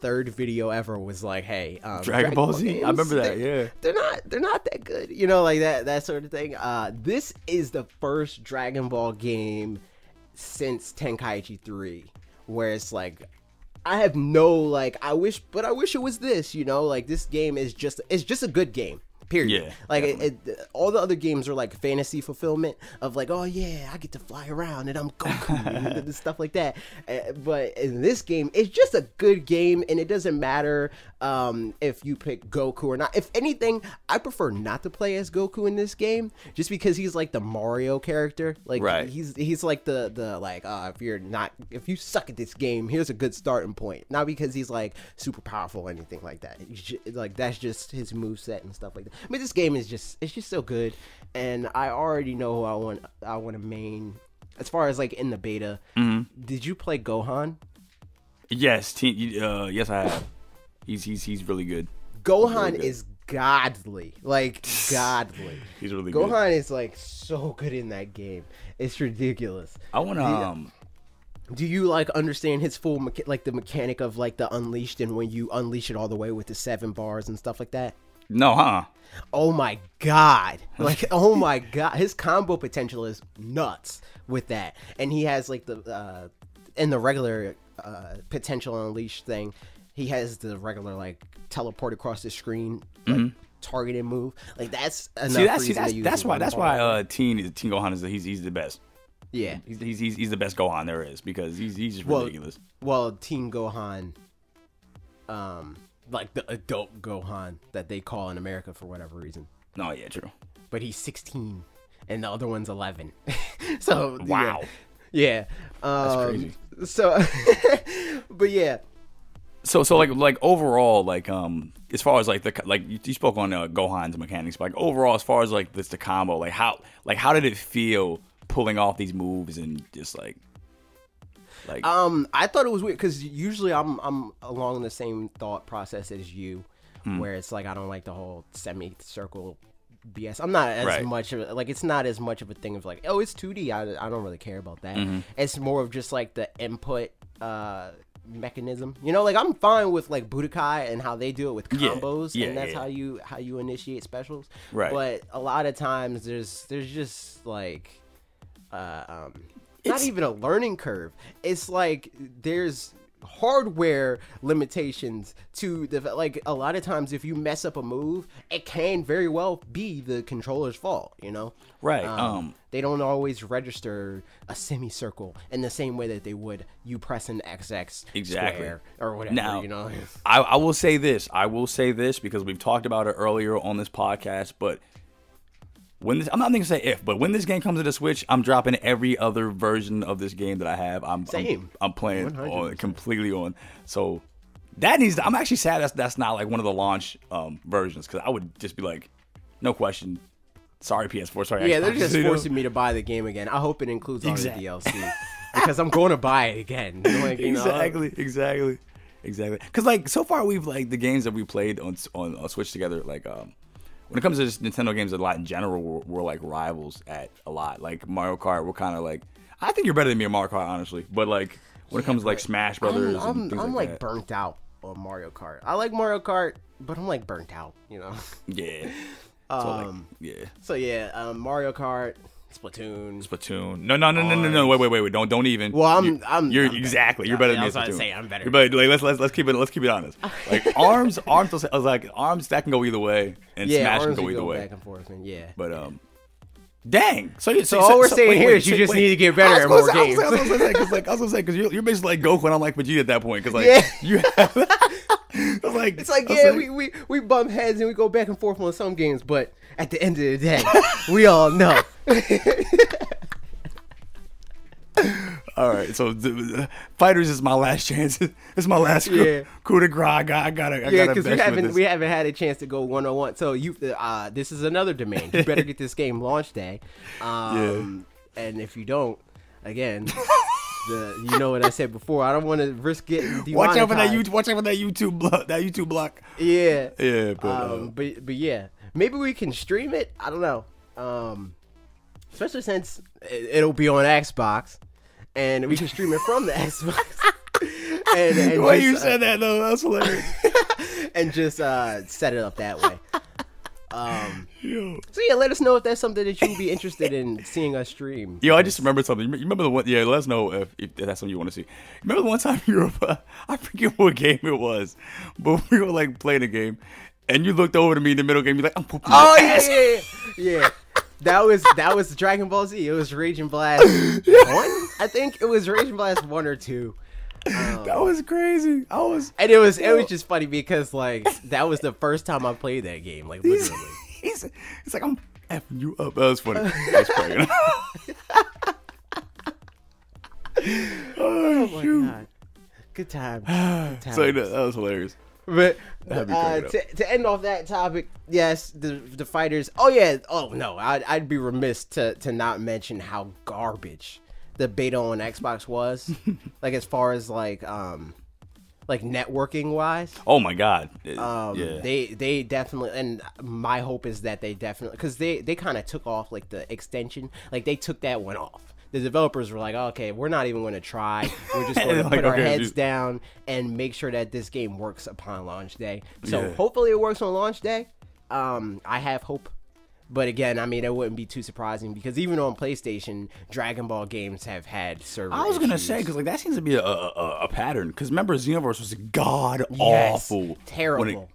third video ever was like, hey, Dragon Ball Z. games, I remember that. Yeah, they're not that good, you know, like that sort of thing. This is the first Dragon Ball game since Tenkaichi 3 where it's like, I have no, like, I wish it was this, you know, like, this game is just a good game. Period. Yeah, like all the other games are like fantasy fulfillment of like, oh yeah, I get to fly around and I'm Goku and stuff like that. But in this game, it's just a good game, and it doesn't matter if you pick Goku or not. If anything, I prefer not to play as Goku in this game, just because he's like the Mario character. Like he's like the like if you suck at this game, here's a good starting point. Not because he's like super powerful or anything like that. Like that's just his moveset and stuff like that. But this game is just so good, and I already know who I want to main. As far as like in the beta, did you play Gohan? Yes, yes I have. He's really good. Gohan is godly, like godly. He's really good. Gohan Gohan is like so good in that game. It's ridiculous. I want to do you like understand his full like the mechanic of like the unleashed, and when you unleash it all the way with the 7 bars and stuff like that? No, huh? Oh my god. Like, oh my god. His combo potential is nuts with that. And he has like the in the regular potential unleashed thing, he has the regular like teleport across the screen, like, targeted move. Like that's enough. That's why Teen Gohan is he's the best. Yeah. He's the best Gohan there is, because he's just ridiculous. Well, Teen Gohan, like the adult Gohan that they call in America for whatever reason. No, yeah, true. But he's 16 and the other one's 11. So wow. Yeah. That's crazy. So but yeah. So like overall, like as far as like you spoke on Gohan's mechanics, but like overall as far as like the combo, like how did it feel pulling off these moves and just like I thought it was weird because usually I'm along the same thought process as you, where it's like I don't like the whole semicircle BS. I'm not as much of it, like it's not as much of a thing of like, oh, it's 2D. I don't really care about that. It's more of just like the input mechanism, you know, like I'm fine with like Budokai and how they do it with combos, and that's how you initiate specials. But a lot of times there's just like not even a learning curve. It's like there's hardware limitations to the, like a lot of times if you mess up a move, it can very well be the controller's fault, you know. They don't always register a semicircle in the same way that they would you press an XX square or whatever. Now, you know, I will say this because we've talked about it earlier on this podcast, but when this, I'm not going to say if, but when this game comes to the Switch, I'm dropping every other version of this game that I have. I'm playing 100%. Completely on. So that needs to, I'm actually sad that's not like one of the launch versions, because I would just be like, no question. Sorry, PS4. Sorry. Yeah, Xbox. They're just forcing me to buy the game again. I hope it includes all the DLC, because I'm going to buy it again. Like, exactly. Because like so far we've like the games that we played on Switch together, like when it comes to just Nintendo games a lot in general, we're like rivals at a lot. Like Mario Kart, we're kind of like, I think you're better than me at Mario Kart, honestly. But like when it comes to like Smash Brothers, I'm like burnt out on Mario Kart. I like Mario Kart, but I'm like burnt out, you know. Yeah. So Mario Kart, Splatoon. No. Wait. Don't even. Well, you're exactly. You're better than me. I was say I'm better. But like, let's keep it honest. Like arms. I was like arms that can go either way, and Smash can go either way. Back and forth, man. Yeah. But dang. So all we're saying here is you just need to get better at more games. I was gonna say because you're basically like Goku and I'm like Vegeta at that point, because like you have. We bump heads and we go back and forth on some games, but at the end of the day, we all know. All right, so FighterZ is my last chance. It's my last coup de grace. I gotta because we haven't had a chance to go 101. So this is another demand. You better get this game launch day. And if you don't, again, you know what I said before. I don't want to risk getting demonetized. Watch out for that YouTube block. That YouTube block. Yeah. Yeah. But yeah, maybe we can stream it. I don't know. Especially since it'll be on Xbox, and we can stream it from the Xbox. and the way you said that though, that's hilarious. And just set it up that way. So yeah, let us know if that's something that you would be interested in seeing us stream. Yo, I just remembered something. You remember the one? Yeah, let us know if that's something you want to see. Remember the one time you were, I forget what game it was, but we were like playing a game, and you looked over to me in the middle game. You're like, I'm pooping. Oh yeah. That was Dragon Ball Z. It was Raging Blast 1. I think it was Raging Blast 1 or 2. That was crazy. And it was just funny because like that was the first time I played that game, like literally. He's like, I'm effing you up. That was funny. That was crazy. Oh my god, good time. So that was hilarious. But to end off that topic, yes, the fighters. Oh yeah. Oh no, I'd be remiss to not mention how garbage the beta on Xbox was. Like as far as like networking wise. Oh my god. They definitely, and my hope is that they definitely, because they kind of took off like the extension, like they took that one off. The developers were like, okay, we're not even going to try. We're just going to put our heads down and make sure that this game works upon launch day. So hopefully it works on launch day. I have hope. But again, I mean, it wouldn't be too surprising because even on PlayStation, Dragon Ball games have had server I was going to say, because like that seems to be a pattern. Because remember, Xenoverse was god-awful. Terrible.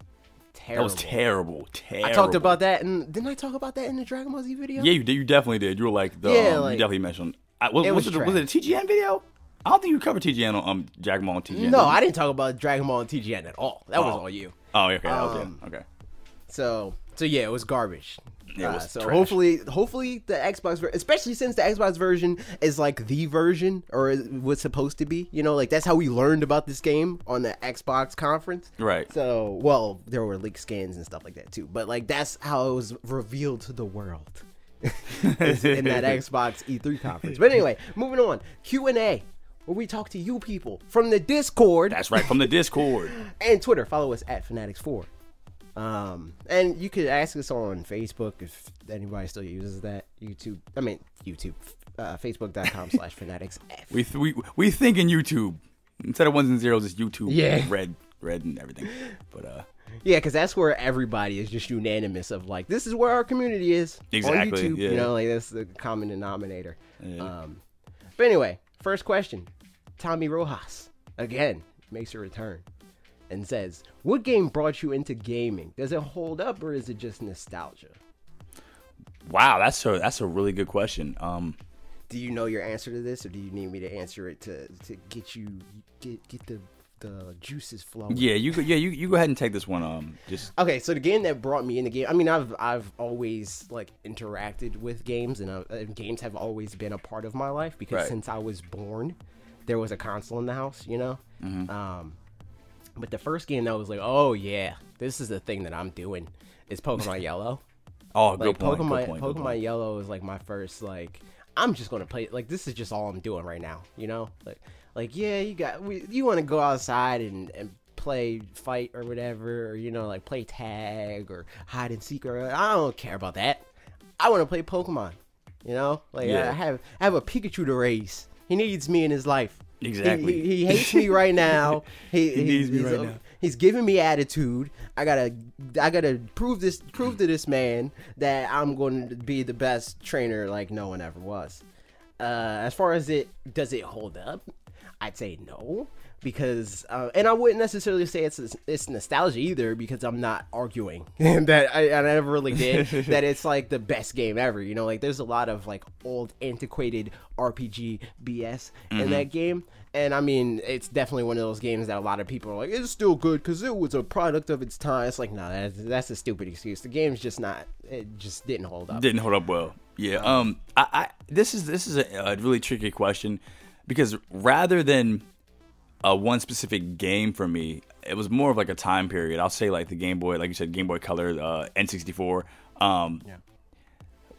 That was terrible. I talked about that, and didn't I talk about that in the Dragon Ball Z video? Yeah, you did. You definitely did. You were like, you definitely mentioned. Was it a TGN video? I don't think you covered TGN on Dragon Ball and TGN. No, I didn't talk about Dragon Ball and TGN at all. That was all you. Oh, okay. Okay. So yeah, it was garbage. Yeah, it was so trash. hopefully the Xbox, especially since the Xbox version is like the version, or was supposed to be. You know, like that's how we learned about this game on the Xbox conference. Right. So, well, there were leaked scans and stuff like that too. But like that's how it was revealed to the world in that Xbox E3 conference. But anyway, moving on. Q&A, where we talk to you people from the Discord. That's right, from the Discord. And Twitter. Follow us at fanatixfour. And you could ask us on Facebook if anybody still uses that. YouTube. Facebook.com/fanatixf. We think in YouTube. Instead of ones and zeros, it's YouTube. Yeah. Red and everything. But yeah, because that's where everybody is just unanimous of like, this is where our community is. Exactly. On YouTube. Yeah. You know, like that's the common denominator. Yeah. But anyway, first question. Tommy Rojas again makes a return and says, what game brought you into gaming? Does it hold up or is it just nostalgia? Wow, that's a really good question. Do you know your answer to this, or do you need me to answer it to get the juices flowing? Yeah, you go ahead and take this one. Just okay. So the game that brought me in the game, I mean, I've always like interacted with games, and games have always been a part of my life because since I was born, there was a console in the house. You know. Mm-hmm. But the first game that was like, oh yeah, this is the thing that I'm doing, is Pokemon Yellow. Oh, like, good point. Pokemon Yellow is like my first, like, I'm just gonna play, like, this is just all I'm doing right now, you know? Like yeah, you want to go outside and play fight or whatever, or, you know, like play tag or hide and seek, or I don't care about that. I want to play Pokemon, you know? Like I have a Pikachu to raise. He needs me in his life. Exactly. He hates me right now. He needs me right now. He's giving me attitude. I gotta prove to this man that I'm going to be the best trainer like no one ever was. As far as does it hold up? I'd say no, because and I wouldn't necessarily say it's nostalgia either, because I'm not arguing that I never really did that it's like the best game ever. You know, like there's a lot of like old antiquated RPG BS in that game. And I mean, it's definitely one of those games that a lot of people are like, it's still good because it was a product of its time. It's like, no, that's a stupid excuse. The game's just not. It just didn't hold up. Didn't hold up well. Yeah. This is a really tricky question, because rather than one specific game for me, it was more of like a time period. I'll say like the Game Boy, like you said, Game Boy Color, N64.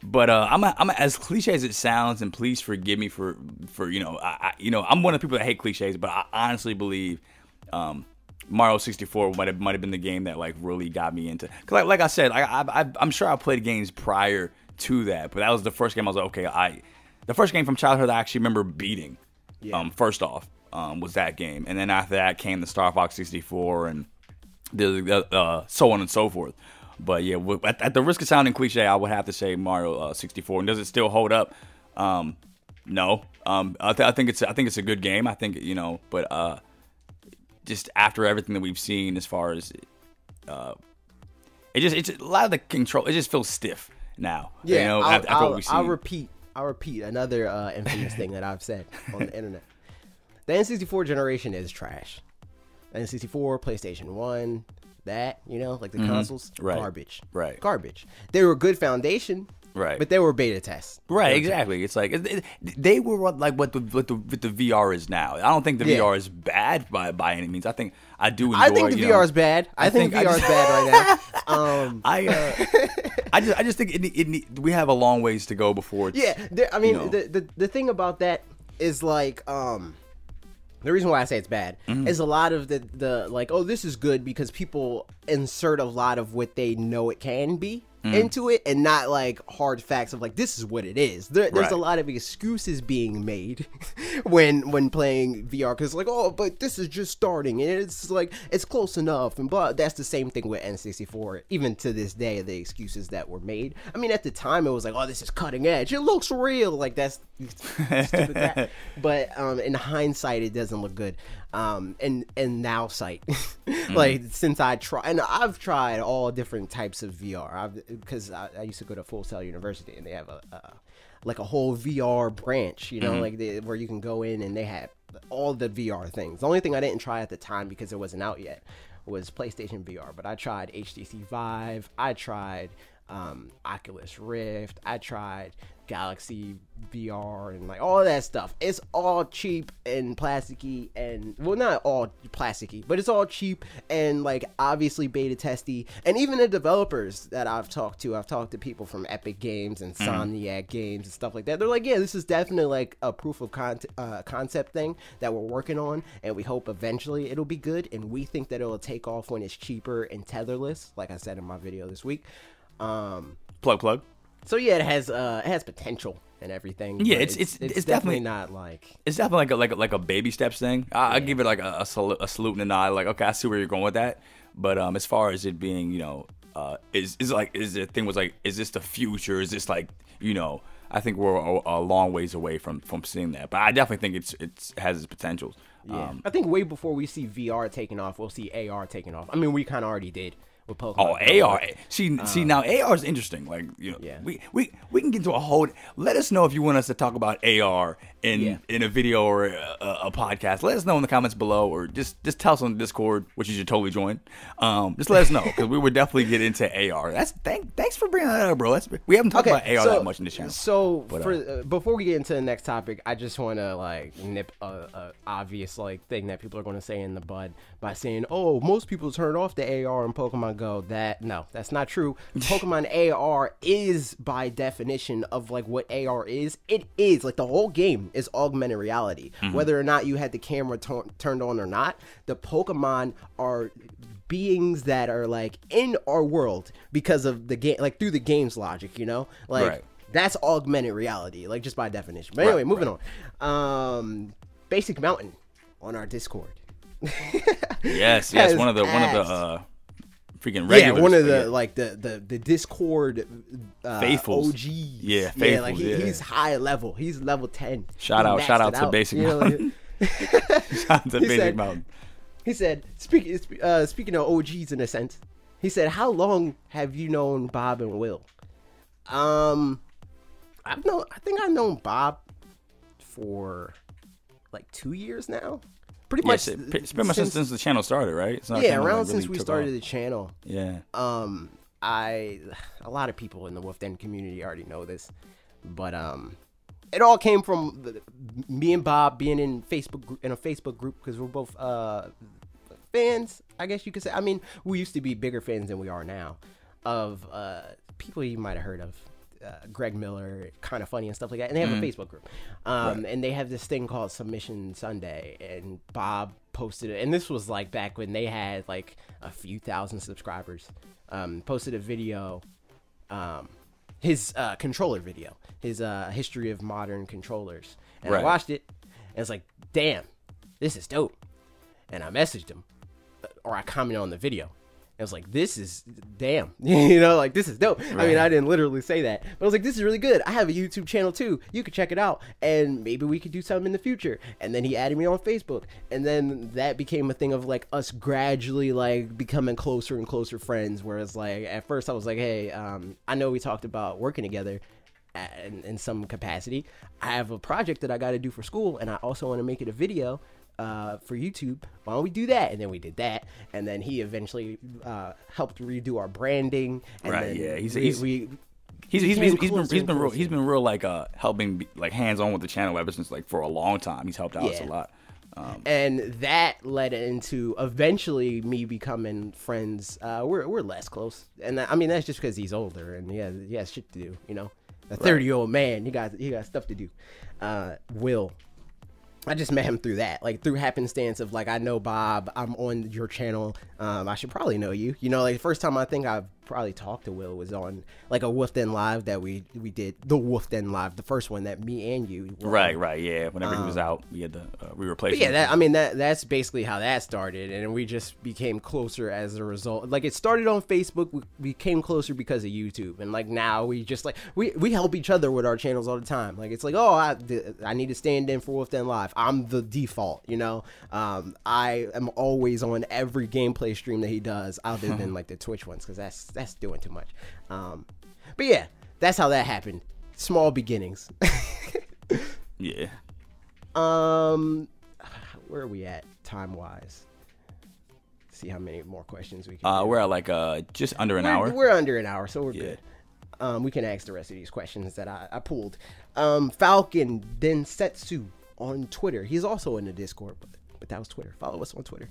But I'm as cliche as it sounds, and please forgive me for I'm one of the people that hate cliches, but I honestly believe Mario 64 might have been the game that like really got me into. Cause like I said, I'm sure I played games prior to that, but that was the first game I was like, okay, the first game from childhood I actually remember beating. First off, was that game, and then after that came the Star Fox 64 and the so on and so forth. But yeah, at the risk of sounding cliche, I would have to say Mario 64. And does it still hold up? No. I think it's a good game. I think but just after everything that we've seen, as far as it's a lot of the control. It just feels stiff now. Yeah, after what we've seen. I'll repeat another infamous thing that I've said on the internet. The N64 generation is trash. N64, PlayStation 1. That, like the consoles, garbage. Right. Garbage. They were a good foundation, right? But they were beta tests. Right, exactly. It's like they were like what the VR is now. I don't think the VR is bad by any means. I think I do enjoy. I think the VR is bad. I think VR is bad right now. I just think we have a long ways to go before. The thing about that is like the reason why I say it's bad is a lot of the like, oh, this is good because people insert a lot of what they know it can be into it, and not like hard facts of like, this is what it is. There's a lot of excuses being made when playing VR, because like, oh, but this is just starting and it's like it's close enough, and but that's the same thing with N64. Even to this day, the excuses that were made. I mean, at the time it was like, oh, this is cutting edge. It looks real. Like that's stupid crap. But in hindsight, it doesn't look good. And now sight, like since I've tried all different types of VR, because I used to go to Full Sail University, and they have a whole VR branch, where you can go in and they have all the VR things. The only thing I didn't try at the time because it wasn't out yet was PlayStation VR, but I tried HTC Vive, I tried Oculus Rift, I tried Galaxy VR, and like all that stuff. It's all cheap and plasticky, and well, not all plasticky, but it's all cheap and like obviously beta testy. And even the developers that I've talked to people from Epic Games and Insomniac Games and stuff like that. They're like, yeah, this is definitely like a proof of concept thing that we're working on, and we hope eventually it'll be good, and we think that it'll take off when it's cheaper and tetherless, like I said in my video this week. Plug. So yeah, it has potential and everything. Yeah, it's definitely not like, it's definitely like a baby steps thing. I give it like a salute and a nod. Like, okay, I see where you're going with that. But as far as it being, is the thing was like, is this the future? Is this like, I think we're a long ways away from seeing that. But I definitely think it has its potentials. Yeah, I think way before we see VR taking off, we'll see AR taking off. I mean, we kind of already did. AR. See now AR is interesting. Like, we can get into a whole. Let us know if you want us to talk about AR in a video or a podcast. Let us know in the comments below, or just tell us on Discord, which you should totally join. Just let us know, because we would definitely get into AR. Thanks for bringing that up, bro. We haven't talked about AR that much in this channel. So before we get into the next topic, I just want to like nip a obvious like thing that people are going to say in the bud by saying, oh, most people turn off the AR in Pokemon Go. No, that's not true. Pokemon AR is by definition of like what AR is. It is like the whole game is augmented reality. Whether or not you had the camera turned on or not, the Pokemon are beings that are like in our world because of the game, like through the game's logic, that's augmented reality, like just by definition. But anyway, moving on. Basic Mountain on our Discord. yes, one of the freaking regulars. Yeah, one of the like the Discord faithfuls. OGs. Yeah, faithfuls. Like he's high level. He's level 10. Shout out to Basic Mountain. Shout out to Basic Mountain. He said, speaking of OGs in a sense, he said, how long have you known Bob and Will? I think I've known Bob for like 2 years now. Pretty much since the channel started, right? It's not around since we started the channel. Yeah. A lot of people in the Wulff Den community already know this, but it all came from me and Bob being in a Facebook group because we're both fans, I guess you could say. I mean, we used to be bigger fans than we are now of people you might have heard of. Greg Miller, Kind of Funny and stuff like that, and they have a Facebook group, and they have this thing called Submission Sunday, and Bob posted it, and this was like back when they had like a few thousand subscribers. Posted a video, his controller video, his history of modern controllers, and I watched it, and it's like, damn, this is dope, and I messaged him, or I commented on the video. I was like, this is damn, like this is dope. Right. I mean, I didn't literally say that, but I was like, this is really good. I have a YouTube channel too. You could check it out, and maybe we could do something in the future. And then he added me on Facebook, and then that became a thing of like us gradually like becoming closer and closer friends. Whereas like at first I was like, hey, I know we talked about working together in some capacity. I have a project that I got to do for school, and I also want to make it a video for YouTube. Why don't we do that? And then we did that, and then he eventually helped redo our branding. And right. Then yeah. He's been real like helping like hands on with the channel ever since like for a long time. He's helped out us a lot. And that led into eventually me becoming friends. We're less close, and I mean that's just because he's older and he has shit to do. A 30-year-old man, he got stuff to do. Will. I just met him through that, like through happenstance of like, I know Bob, I'm on your channel. I should probably know you. Like the first time I think I probably talked to Will was on like a Wulff Den live that we did, the Wulff Den live, the first one that me and you were right, yeah. Whenever he was out, we had we replaced him. Yeah, that's basically how that started, and we just became closer as a result. Like it started on Facebook, we became closer because of YouTube, and like now we just like we help each other with our channels all the time. Like it's like, oh, I need to stand in for Wulff Den live. I'm the default, I am always on every gameplay stream that he does, other than like the Twitch ones, because that's doing too much. But yeah, that's how that happened. Small beginnings. Yeah. Where are we at time wise? See how many more questions we can. We're at like just under an hour. We're under an hour, so we're good. We can ask the rest of these questions that I pulled. Falcon Densetsu on Twitter. He's also in the Discord, but that was Twitter. Follow us on Twitter.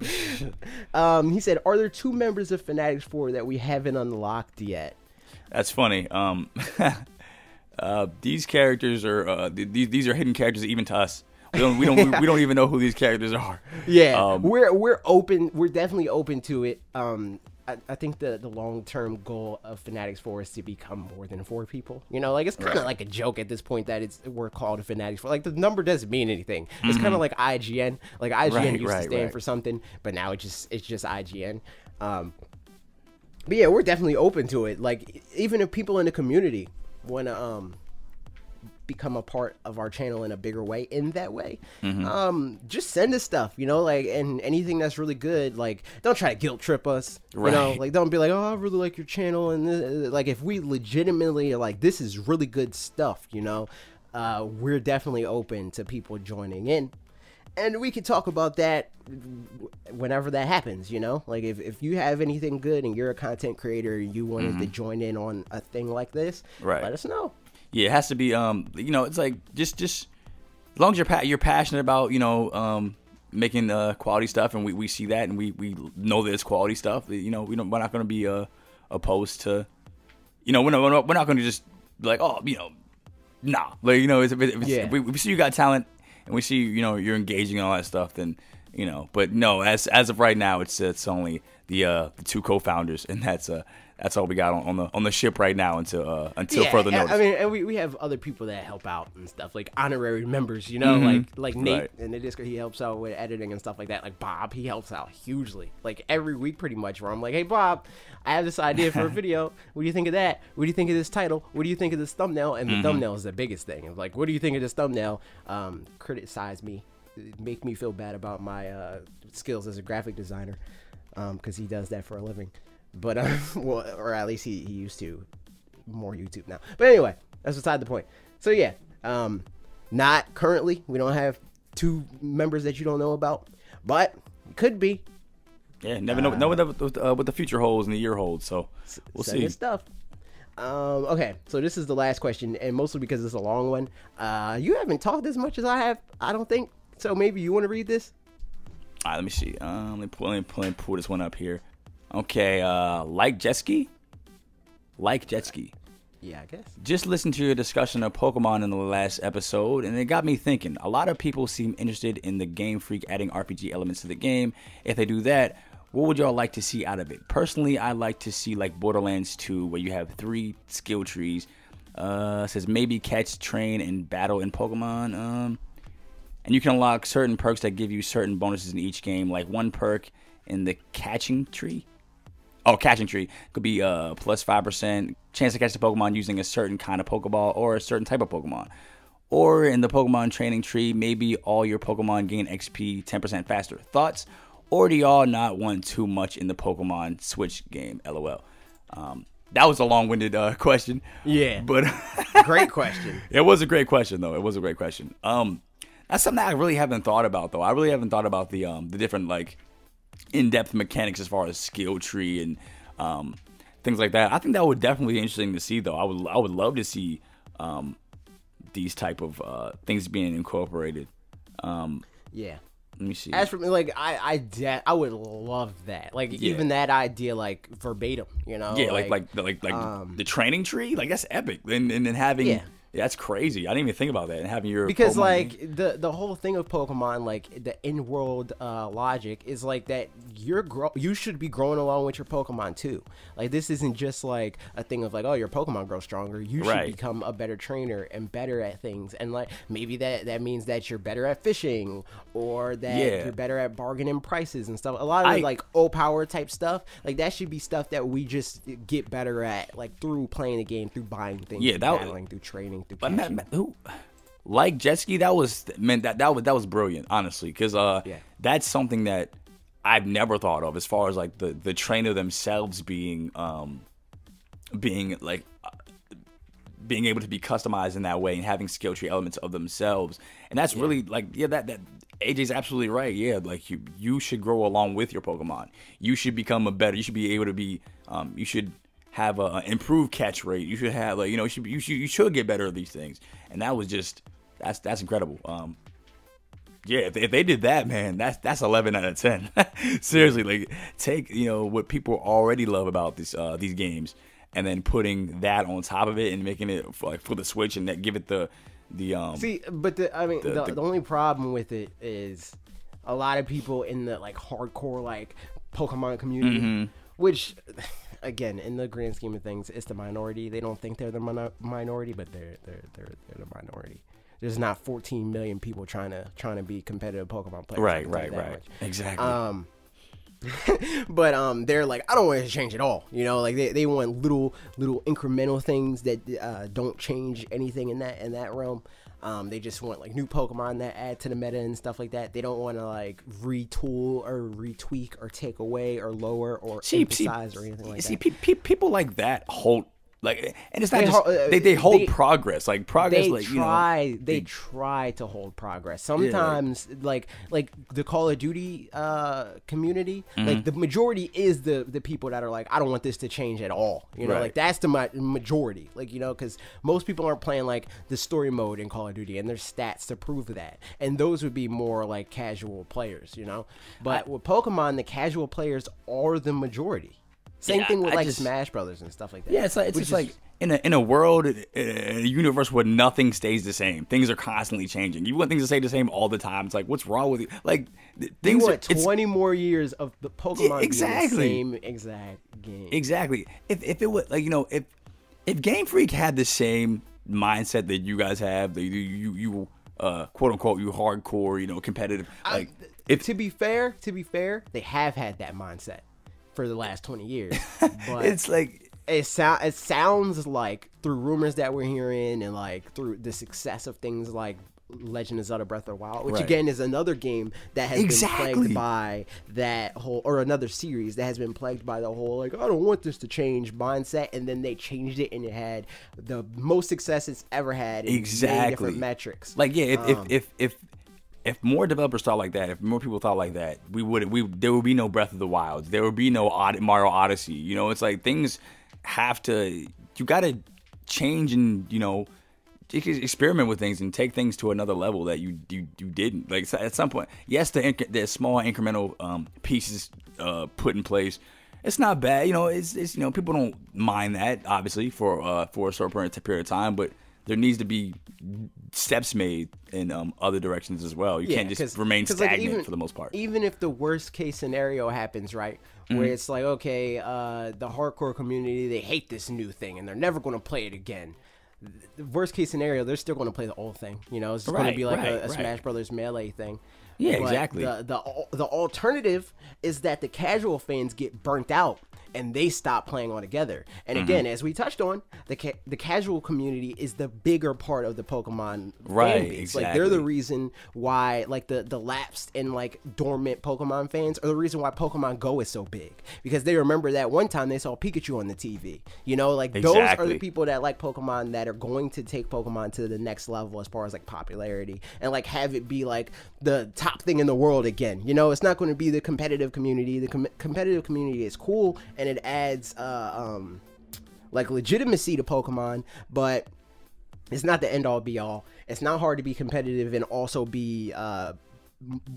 He said, are there 2 members of fanatixfour that we haven't unlocked yet? That's funny. These characters are these are hidden characters even to us. We don't even know who these characters are. Yeah, we're open. We're definitely open to it. I think the long-term goal of fanatixfour is to become more than 4 people. Like it's kind of like a joke at this point that we're called a fanatixfour. Like the number doesn't mean anything. It's kind of like IGN. Like IGN used to stand for something, but now it's just IGN. But yeah, we're definitely open to it. Like even if people in the community want to become a part of our channel in a bigger way, just send us stuff, like, and anything that's really good. Like don't try to guilt trip us, like don't be like, oh, I really like your channel, and this, like if we legitimately are like, this is really good stuff, we're definitely open to people joining in, and we can talk about that whenever that happens. Like if you have anything good and you're a content creator and you wanted to join in on a thing like this, let us know. Yeah, it has to be. It's like just as long as you're passionate about making quality stuff, and we see that, and we know that it's quality stuff. We're not going to be opposed to, we're not going to just be like, oh, nah. Like if we see you got talent, and we see you're engaging and all that stuff, then But no, as of right now, it's only the 2 co-founders, and that's all we got on the ship right now until further notice. I mean, and we have other people that help out and stuff, like honorary members, like Nate in the Discord, he helps out with editing and stuff like that. Like Bob, he helps out hugely, like every week pretty much, where I'm like, hey Bob, I have this idea for a video. What do you think of that? What do you think of this title? What do you think of this thumbnail? And the thumbnail is the biggest thing. It's like, what do you think of this thumbnail? Criticize me, make me feel bad about my skills as a graphic designer, because he does that for a living. But well, or at least he used to. More YouTube now. But anyway, that's beside the point. So yeah, not currently. We don't have 2 members that you don't know about, but it could be. Yeah, never know what the future holds and the year holds. So we'll see. Stuff. Okay, so this is the last question, and mostly because it's a long one. You haven't talked as much as I have, I don't think. So maybe you want to read this? All right, let me see. Let me pull this one up here. Okay, like jet ski? Like jet ski. Yeah, I guess. Just listened to your discussion of Pokemon in the last episode, and it got me thinking. A lot of people seem interested in the Game Freak adding RPG elements to the game. If they do that, what would y'all like to see out of it? Personally, I like to see like Borderlands 2, where you have 3 skill trees. Says maybe catch, train, and battle in Pokemon. And you can unlock certain perks that give you certain bonuses in each game, like one perk in the catching tree. Oh, catching tree could be plus 5% chance to catch the Pokemon using a certain kind of Pokeball or a certain type of Pokemon. Or in the Pokemon training tree, maybe all your Pokemon gain XP 10% faster. Thoughts? Or do y'all not want too much in the Pokemon Switch game? LOL. That was a long-winded question. Yeah, but great question. It was a great question, though. It was a great question. That's something I really haven't thought about, though. I really haven't thought about the different like in-depth mechanics as far as skill tree and things like that. I think that would definitely be interesting to see, though. I would love to see these type of things being incorporated. Yeah. Let me see. As for me, like I would love that. Like even that idea, like verbatim, you know. Yeah, like the training tree, like that's epic. And then having that's crazy. I didn't even think about that. And having your because Pokemon like the whole thing of Pokemon, like the in-world logic is like that you should be growing along with your Pokemon too. Like this isn't just like a thing of like, oh, your Pokemon grows stronger. You should become a better trainer and better at things. And like maybe that means that you're better at fishing or that you're better at bargaining prices and stuff. A lot of like O-Power type stuff, like that should be stuff that we just get better at, like through playing the game, through buying things, through battling, through training. Like jet ski, that was brilliant, honestly, because that's something that I've never thought of as far as like the trainer themselves being able to be customized in that way and having skill tree elements of themselves, and that's really like that AJ's absolutely right. Yeah, like you should grow along with your Pokemon. You should become you should be able to be you should have an improved catch rate. You should have like you should get better at these things, and that was just that's incredible. If they did that, man, that's 11 out of 10. Seriously, like take what people already love about these games, and then putting that on top of it and making it for the Switch, and that give it the see. But the only problem with it is a lot of people in the like hardcore like Pokemon community, which. Again, in the grand scheme of things, it's the minority. They don't think they're the minority, but they're the minority. There's not 14 million people trying to be competitive Pokemon players. Right. Exactly. But they're like, I don't want it to change at all. You know, like they want little incremental things that don't change anything in that realm. They just want like new Pokemon that add to the meta and stuff like that. They don't want to like retool or retweak or take away or lower or emphasize or anything like that. See, people like that hold like, and it's not they hold progress. Like progress, they try to hold progress. Sometimes, like the Call of Duty community, like the majority is the people that are like, I don't want this to change at all. You know, like that's the majority. Like because most people aren't playing like the story mode in Call of Duty, and there's stats to prove that. And those would be more like casual players. You know, but with Pokemon, the casual players are the majority. Same thing with like Smash Brothers and stuff like that. Yeah, it's just like in a world, in a universe where nothing stays the same. Things are constantly changing. You want things to stay the same all the time. It's like, what's wrong with you? Like things. You want 20 more years of the Pokemon being the same exact game. Exactly. If it was like if Game Freak had the same mindset that you guys have, that you quote unquote you hardcore, competitive. Like to be fair, they have had that mindset for the last 20 years, but it's like it sounds like through rumors that we're hearing and like through the success of things like Legend of Zelda Breath of the Wild, which again is another game that has been plagued by that whole, or another series that has been plagued by the whole like, I don't want this to change mindset, and then they changed it and it had the most success it's ever had in many different metrics. Like if more developers thought like that, if more people thought like that, there would be no Breath of the Wild. There would be no Mario Odyssey. It's like things have to you gotta change and experiment with things and take things to another level that you didn't. Like at some point, yes, the small incremental pieces put in place, it's not bad. It's people don't mind that obviously for a short period of time, but there needs to be steps made in other directions as well. You can't just remain stagnant for the most part. Even if the worst case scenario happens, right, where it's like, okay, the hardcore community, they hate this new thing and they're never going to play it again. The worst case scenario, they're still going to play the old thing. It's going to be like a Smash Brothers Melee thing. Yeah, but exactly. The alternative is that the casual fans get burnt out and they stop playing altogether. And again, as we touched on, the casual community is the bigger part of the Pokemon fan base. Exactly. Like they're the reason why, like the lapsed and like dormant Pokemon fans are the reason why Pokemon Go is so big, because they remember that one time they saw Pikachu on the TV. Those are the people that like Pokemon that are going to take Pokemon to the next level as far as like popularity and like have it be like the top thing in the world again. It's not going to be the competitive community. The competitive community is cool and it adds like legitimacy to Pokemon, but it's not the end all be all. It's not hard to be competitive and also be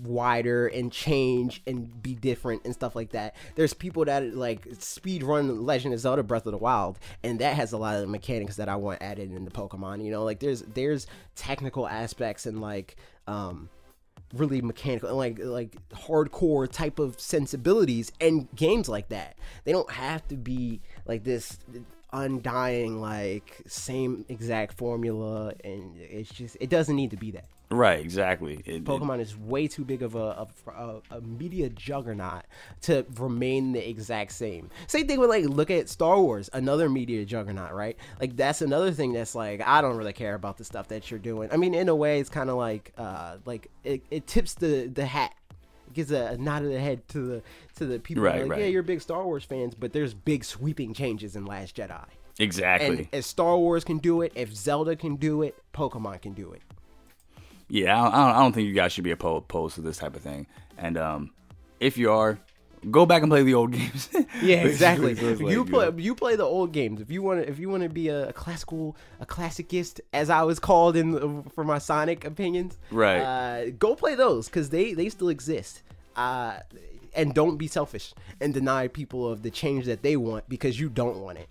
wider and change and be different and stuff like that. There's people that like speed run Legend of Zelda Breath of the Wild, and that has a lot of the mechanics that I want added into Pokemon. Like there's technical aspects and like really mechanical and like hardcore type of sensibilities and games like that. They don't have to be like this undying like same exact formula, and it doesn't need to be that. Right, exactly. Pokemon is way too big of a media juggernaut to remain the exact same. Same thing with like, look at Star Wars, another media juggernaut, right? Like that's another thing that's like, I don't really care about the stuff that you're doing. I mean, in a way, it's kind of like it tips the hat, gives a nod of the head to the people. Right, like, yeah, you're big Star Wars fans, but there's big sweeping changes in Last Jedi. Exactly. And if Star Wars can do it, if Zelda can do it, Pokemon can do it. Yeah, I don't think you guys should be opposed to this type of thing. And if you are, go back and play the old games. Yeah, exactly. You play the old games. If you want to be a classicist, as I was called for my Sonic opinions, right? Go play those because they still exist. And don't be selfish and deny people of the change that they want because you don't want it.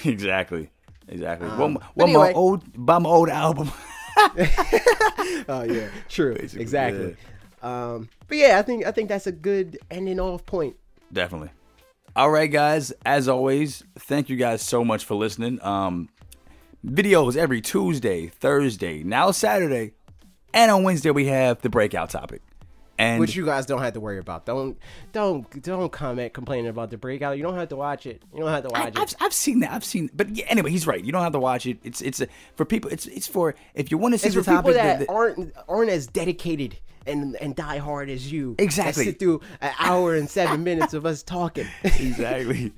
Exactly. Anyway. My old album. Oh yeah, true. Basically, exactly. Yeah. But yeah, I think that's a good ending off point. Definitely. All right, guys. As always, thank you guys so much for listening. Videos every Tuesday, Thursday, now Saturday, and on Wednesday we have the breakout topic. And which you guys don't have to worry about. Don't comment complaining about the breakout. You don't have to watch it. You don't have to watch it. I've seen that. But yeah, anyway, he's right. You don't have to watch it. It's for people. It's for if you want to see the topic. It's for people that aren't as dedicated and die hard as you. Exactly. That sit through an hour and 7 minutes of us talking. Exactly.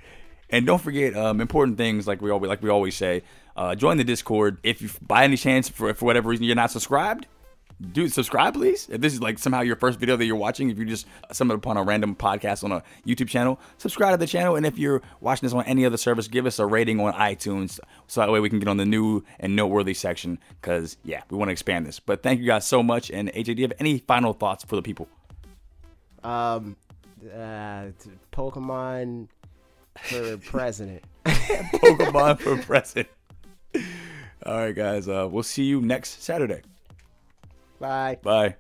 And don't forget important things like we always say. Join the Discord. If you by any chance for whatever reason you're not subscribed, dude, subscribe, please. If this is like somehow your first video that you're watching, if you just stumbled upon a random podcast on a YouTube channel, subscribe to the channel. And if you're watching this on any other service, give us a rating on iTunes so that way we can get on the new and noteworthy section because, yeah, we want to expand this. But thank you guys so much. And AJ, do you have any final thoughts for the people? Pokemon for president. Pokemon for president. All right, guys. We'll see you next Saturday. Bye. Bye.